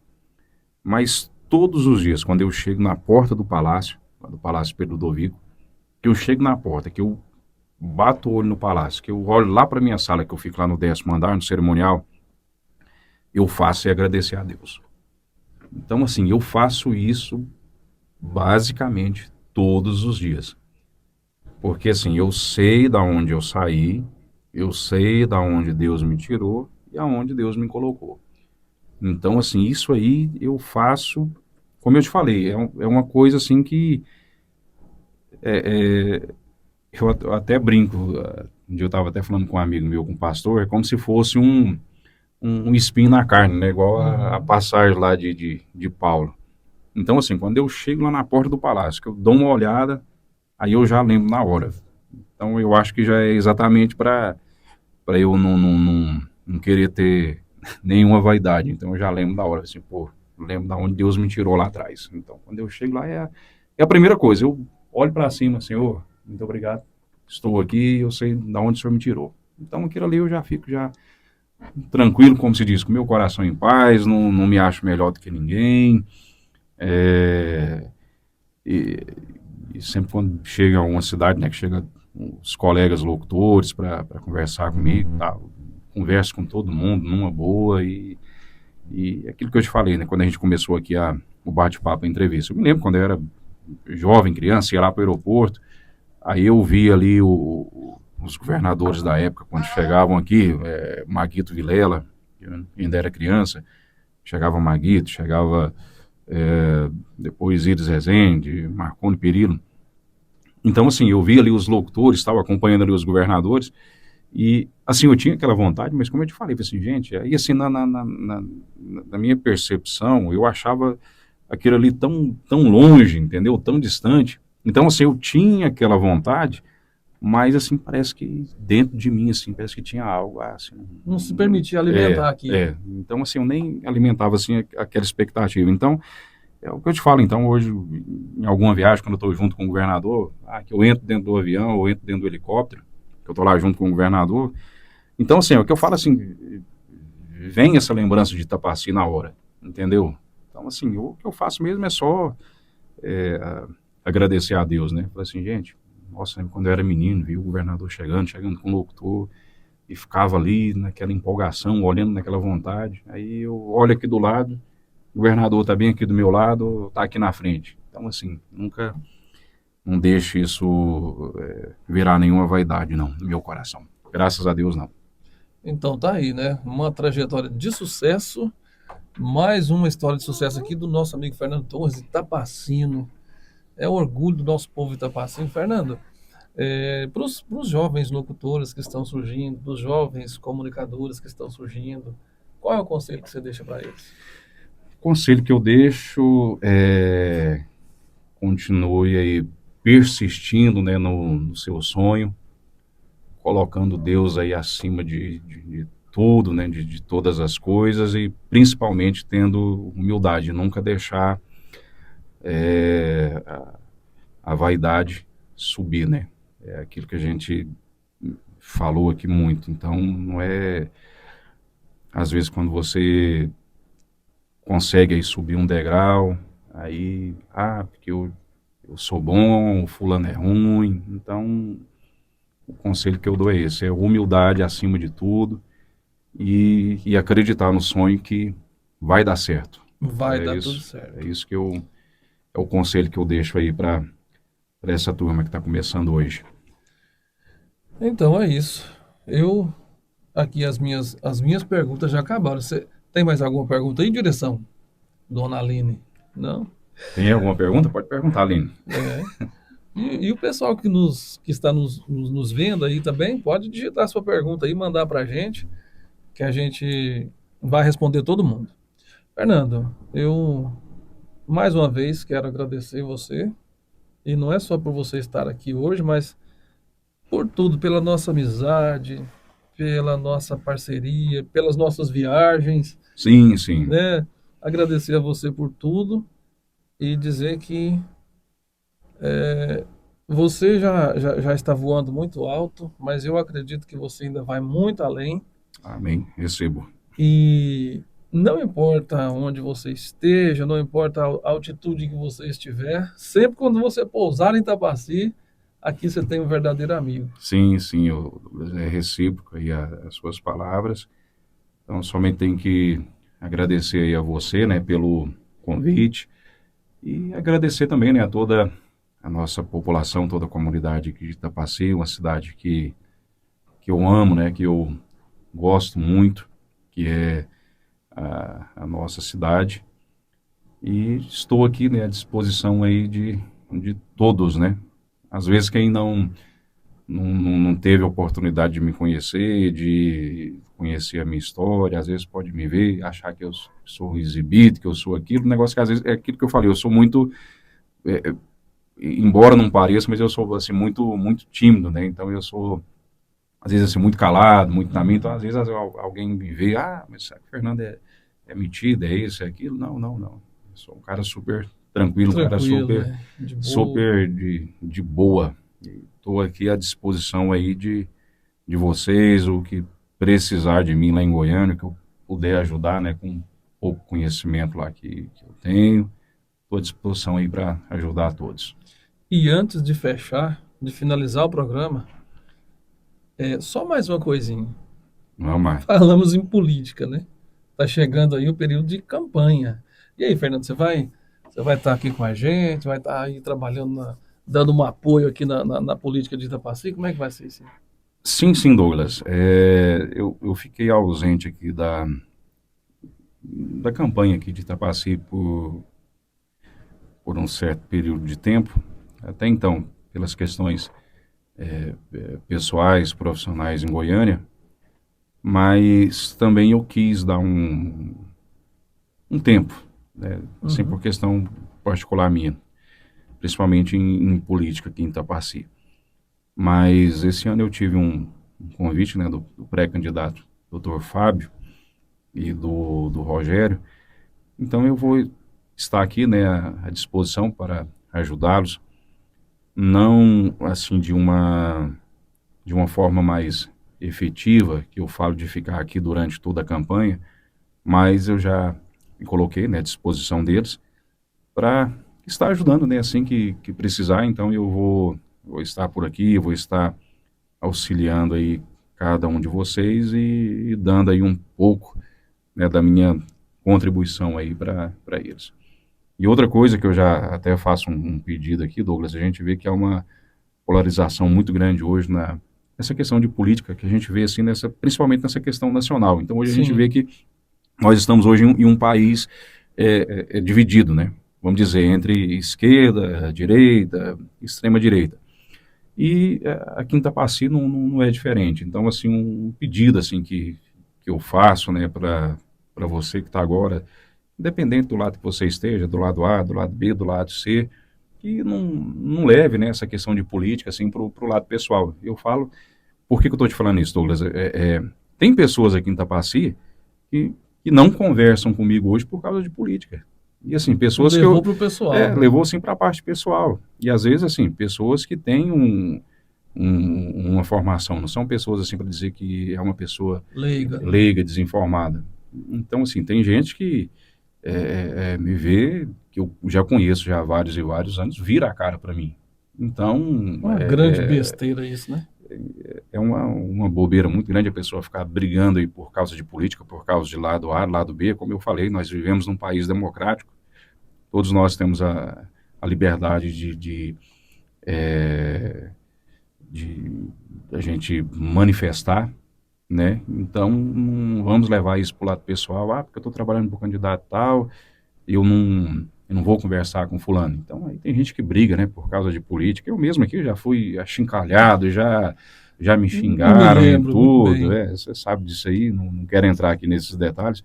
Mas todos os dias, quando eu chego na porta do Palácio Pedro Ludovico, que eu chego na porta, que eu bato o olho no palácio, que eu olho lá para minha sala, que eu fico lá no 10º andar, no cerimonial, eu faço é agradecer a Deus. Então, assim, eu faço isso basicamente todos os dias. Porque, assim, eu sei da onde eu saí, eu sei da onde Deus me tirou e aonde Deus me colocou. Então, assim, isso aí eu faço, como eu te falei, é uma coisa assim que eu até brinco. Um dia eu estava até falando com um amigo meu, com um pastor, é como se fosse um espinho na carne, né? Igual a
Uhum.
passagem lá de Paulo. Então, assim, quando eu chego lá na porta do palácio, que eu dou uma olhada, aí eu já lembro na hora. Então, eu acho que já é exatamente para eu não querer ter nenhuma vaidade. Então, eu já lembro da hora, assim, pô, eu lembro da onde Deus me tirou lá atrás. Então, quando eu chego lá, é a primeira coisa. Eu olho para cima, Senhor, muito obrigado. Estou aqui, eu sei da onde o Senhor me tirou. Então, aquilo ali eu já fico já tranquilo, como se diz, com meu coração em paz, não me acho melhor do que ninguém. É, e, e sempre quando chega a uma cidade, né, que chega os colegas locutores para conversar comigo, tá, converso com todo mundo numa boa e aquilo que eu te falei, né, quando a gente começou aqui o bate-papo, a entrevista. Eu me lembro quando eu era jovem, criança, ia lá para o aeroporto, aí eu vi ali os governadores da época, quando chegavam aqui, Maguito Vilela, que ainda era criança, chegava Maguito, chegava depois Iris Rezende, Marconi Perillo. Então, assim, eu vi ali os locutores, estava acompanhando ali os governadores, e, assim, eu tinha aquela vontade, mas como eu te falei, assim, gente, aí, assim, na minha percepção, eu achava aquilo ali tão longe, entendeu? Tão distante. Então, assim, eu tinha aquela vontade, mas, assim, parece que dentro de mim, assim, parece que tinha algo, assim...
Não se permitir alimentar aquilo.
Então, assim, eu nem alimentava, assim, aquela expectativa. Então, é o que eu te falo, então, hoje, em alguma viagem, quando eu estou junto com o governador, que eu entro dentro do avião, ou entro dentro do helicóptero, que eu estou lá junto com o governador. Então, assim, é o que eu falo, assim, vem essa lembrança de Itapaci na hora, entendeu? Então, assim, o que eu faço mesmo é só agradecer a Deus, né? Falei assim, gente, nossa, quando eu era menino, vi o governador chegando com o locutor, e ficava ali naquela empolgação, olhando naquela vontade. Aí eu olho aqui do lado, o governador está bem aqui do meu lado, está aqui na frente. Então, assim, nunca não deixe isso virar nenhuma vaidade, não, no meu coração. Graças a Deus, não.
Então tá aí, né? Uma trajetória de sucesso, mais uma história de sucesso aqui do nosso amigo Fernando Torres, Itapacino. É o orgulho do nosso povo itapacino. Fernando, para os jovens locutores que estão surgindo, para os jovens comunicadores que estão surgindo, qual é o conselho que você deixa para eles?
O conselho que eu deixo é continue aí persistindo, né, no seu sonho, colocando Deus aí acima de tudo, né, de todas as coisas e principalmente tendo humildade, nunca deixar a vaidade subir, né? É aquilo que a gente falou aqui muito. Então, não é às vezes quando você consegue aí subir um degrau, aí, porque eu sou bom, o fulano é ruim. Então, o conselho que eu dou é esse, é humildade acima de tudo e acreditar no sonho que vai dar certo.
Vai
É
dar tudo
isso, é
certo.
isso que é o conselho que eu deixo aí para essa turma que está começando hoje.
Então é isso. Eu aqui as minhas perguntas já acabaram. Você tem mais alguma pergunta aí, direção? Dona Aline? Não?
Tem alguma pergunta? Pode perguntar, Aline.
É. E o pessoal que está nos vendo aí também, pode digitar sua pergunta aí, mandar para a gente, que a gente vai responder todo mundo. Fernando, eu mais uma vez quero agradecer você, e não é só por você estar aqui hoje, mas por tudo, pela nossa amizade, pela nossa parceria, pelas nossas viagens,
Sim, sim.
né? Agradecer a você por tudo e dizer que você já está voando muito alto, mas eu acredito que você ainda vai muito além.
Amém. Recebo.
E não importa onde você esteja, não importa a altitude que você estiver, sempre quando você pousar em Tapaci, aqui você tem um verdadeiro amigo.
Sim, sim, é recíproco aí as suas palavras. Então, somente tenho que agradecer aí a você, né, pelo convite e agradecer também, né, a toda a nossa população, toda a comunidade aqui de Itapaci, uma cidade que eu amo, né, que eu gosto muito, que é a nossa cidade. E estou aqui, né, à disposição aí de todos, né. Às vezes quem não teve a oportunidade de me conhecer, de conhecer a minha história, às vezes pode me ver, achar que eu sou exibido, que eu sou aquilo, um negócio que às vezes é aquilo que eu falei, eu sou muito, é, embora não pareça, mas eu sou assim muito tímido, né? Então eu sou às vezes assim muito calado, muito na minha, então às vezes alguém me vê, mas será que o Fernando é metido, é isso, é aquilo? Não, não, não. Eu sou um cara super tranquilo, um cara
Tranquilo,
super
né? De boa.
super de boa. Estou aqui à disposição aí de vocês, o que precisar de mim lá em Goiânia, que eu puder ajudar, né, com pouco conhecimento lá que eu tenho. Estou à disposição aí para ajudar a todos.
E antes de fechar, de finalizar o programa, só mais uma coisinha.
Vamos lá.
Falamos em política, né? Tá chegando aí o período de campanha. E aí, Fernando, você vai estar aqui com a gente, vai estar aí trabalhando, dando um apoio aqui na política de Itapaci? Como é que vai ser isso?
Sim, sim, Douglas. Eu fiquei ausente aqui da campanha aqui de Itapaci por um certo período de tempo. Até então, pelas questões pessoais, profissionais em Goiânia, mas também eu quis dar um tempo, né? Assim, por
Uhum.
questão particular minha, principalmente em política aqui em Itapaci. Mas esse ano eu tive um convite, né, do pré-candidato Dr. Fábio e do Rogério, então eu vou estar aqui, né, à disposição para ajudá-los, não assim de uma forma mais efetiva, que eu falo de ficar aqui durante toda a campanha, mas eu já me coloquei, né, à disposição deles para estar ajudando, né, assim que precisar. Então eu vou estar por aqui, vou estar auxiliando aí cada um de vocês e dando aí um pouco, né, da minha contribuição aí para eles. E outra coisa que eu já até faço um pedido aqui, Douglas, a gente vê que há uma polarização muito grande hoje nessa questão de política, que a gente vê assim, principalmente nessa questão nacional. Então hoje a gente vê
Sim.
que nós estamos hoje em um país dividido, né? Vamos dizer, entre esquerda, direita, extrema direita. E a Quinta Passi não é diferente. Então, assim, um pedido assim que eu faço, né, para você que está agora, independente do lado que você esteja, do lado A, do lado B, do lado C, que não leve, né, essa questão de política assim para o lado pessoal. Eu falo, por que eu estou te falando isso, Douglas? Tem pessoas aqui em Tapaci que, que não conversam comigo hoje por causa de política. E assim, pessoas que
Levou para o pessoal, né?
levou assim para a parte pessoal. E às vezes assim, pessoas que têm uma formação, não são pessoas assim para dizer que é uma pessoa
Leiga.
leiga, desinformada. Então assim, tem gente que me vê, que eu já conheço já há vários e vários anos, vira a cara para mim. Então,
Uma grande besteira isso, né?
é uma bobeira muito grande a pessoa ficar brigando aí por causa de política, por causa de lado A, lado B. Como eu falei, nós vivemos num país democrático, todos nós temos a liberdade de a gente manifestar, né? Então, não vamos levar isso para o lado pessoal, porque eu estou trabalhando para o candidato tal, eu não vou conversar com fulano. Então, aí tem gente que briga, né, por causa de política. Eu mesmo aqui já fui achincalhado, já me
Não me
xingaram e
lembro muito
tudo,
bem.
você sabe disso aí, não quero entrar aqui nesses detalhes,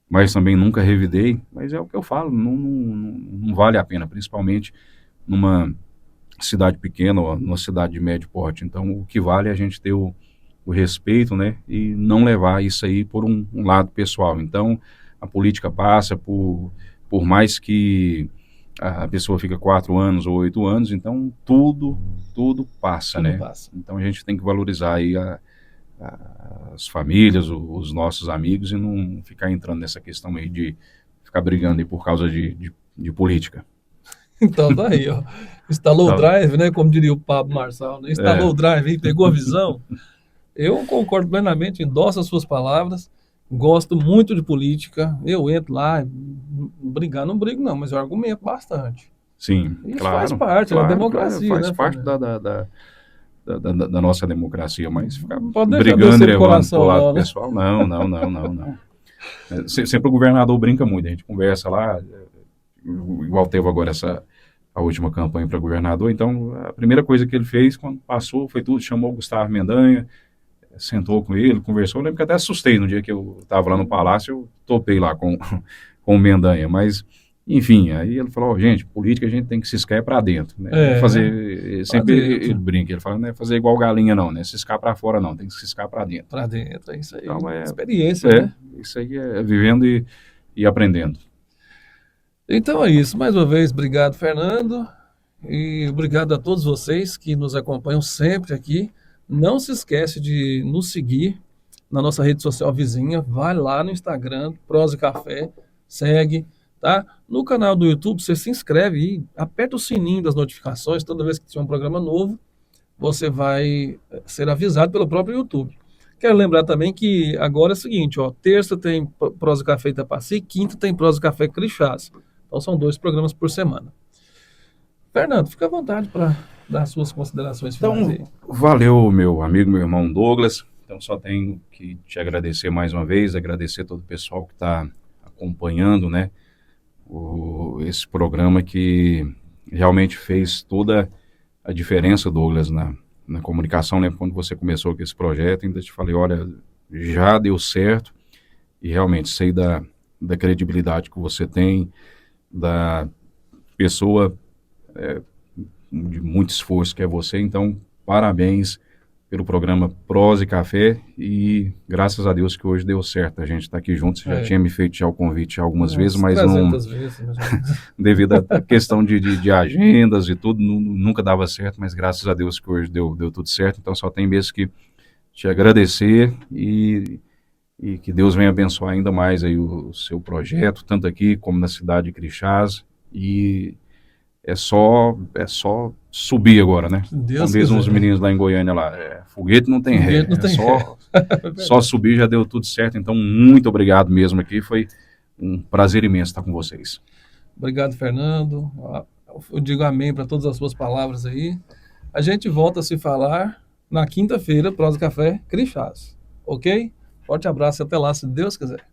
mas também nunca revidei, mas é o que eu falo, não vale a pena, principalmente numa cidade pequena ou numa cidade de médio porte. Então, o que vale é a gente ter o respeito, né, e não levar isso aí por um lado pessoal. Então, a política passa por mais que a pessoa fica 4 anos ou 8 anos, então tudo passa,
Tudo
né?
passa.
Então a gente tem que valorizar aí as famílias, os nossos amigos e não ficar entrando nessa questão aí de ficar brigando aí por causa de política.
Então tá aí, ó. Instalou o
Tá.
drive, né? Como diria o Pablo Marçal, né? Instalou o drive aí, pegou a visão. Eu concordo plenamente, endosso as suas palavras. Gosto muito de política. Eu entro lá, brigar não brigo, não, mas eu argumento bastante.
Sim,
Isso faz
claro,
parte da
claro, claro,
democracia,
faz
né,
parte
Fernando?
da nossa democracia, mas ficar
Não pode deixar
brigando
descer
e
do
levando pro
coração,
lado
não, né?
pessoal, não. Sempre o governador brinca muito, a gente conversa lá, igual teve agora a última campanha para governador, então a primeira coisa que ele fez quando passou foi tudo, chamou o Gustavo Mendanha, sentou com ele, conversou, eu lembro que até assustei no dia que eu estava lá no Palácio, eu topei lá com o Mendanha, mas enfim, aí ele falou, gente, política a gente tem que ciscar para dentro, né? Não é fazer,
Pra
sempre ele
dentro.
brinca, ele fala, não é fazer igual galinha não, né? Ciscar para fora não, tem que ciscar para dentro.
Pra dentro, é isso aí.
Então
Experiência, né?
isso aí é vivendo e aprendendo.
Então é isso. Mais uma vez, obrigado, Fernando. E obrigado a todos vocês que nos acompanham sempre aqui. Não se esquece de nos seguir na nossa rede social vizinha. Vai lá no Instagram, Prosa e Café, segue, tá? No canal do YouTube, você se inscreve e aperta o sininho das notificações. Toda vez que tiver um programa novo, você vai ser avisado pelo próprio YouTube. Quero lembrar também que agora é o seguinte, ó, terça tem Prosa e Café Itapaci, quinta tem Prosa e Café Crixás. Então são 2 programas por semana. Fernando, fica à vontade para dar suas considerações finais
Então,
aí.
valeu, meu amigo, meu irmão Douglas. Então, só tenho que te agradecer mais uma vez, agradecer todo o pessoal que está acompanhando, né, esse programa que realmente fez toda a diferença, Douglas, na comunicação. Lembro quando você começou com esse projeto, ainda te falei, olha, já deu certo e realmente sei da credibilidade que você tem, da pessoa de muito esforço que é você, então parabéns pelo programa Prosa e Café e graças a Deus que hoje deu certo, a gente está aqui junto, você já tinha me feito já o convite algumas vezes,
Umas
mas não,
300 vezes, mais ou menos.
devido à questão de agendas e tudo, nunca dava certo, mas graças a Deus que hoje deu tudo certo, então só tem mesmo que te agradecer e que Deus venha abençoar ainda mais aí o seu projeto, tanto aqui como na cidade de Crixás, e é só subir agora, né?
Se Deus
Como dizem os
quiser.
meninos lá em Goiânia lá, foguete não tem ré,
Foguete não tem ré.
só subir já deu tudo certo, então muito obrigado mesmo aqui, foi um prazer imenso estar com vocês.
Obrigado, Fernando. Eu digo amém para todas as suas palavras aí. A gente volta a se falar na quinta-feira, Prosa e Café Crixás. Ok? Forte abraço e até lá, se Deus quiser.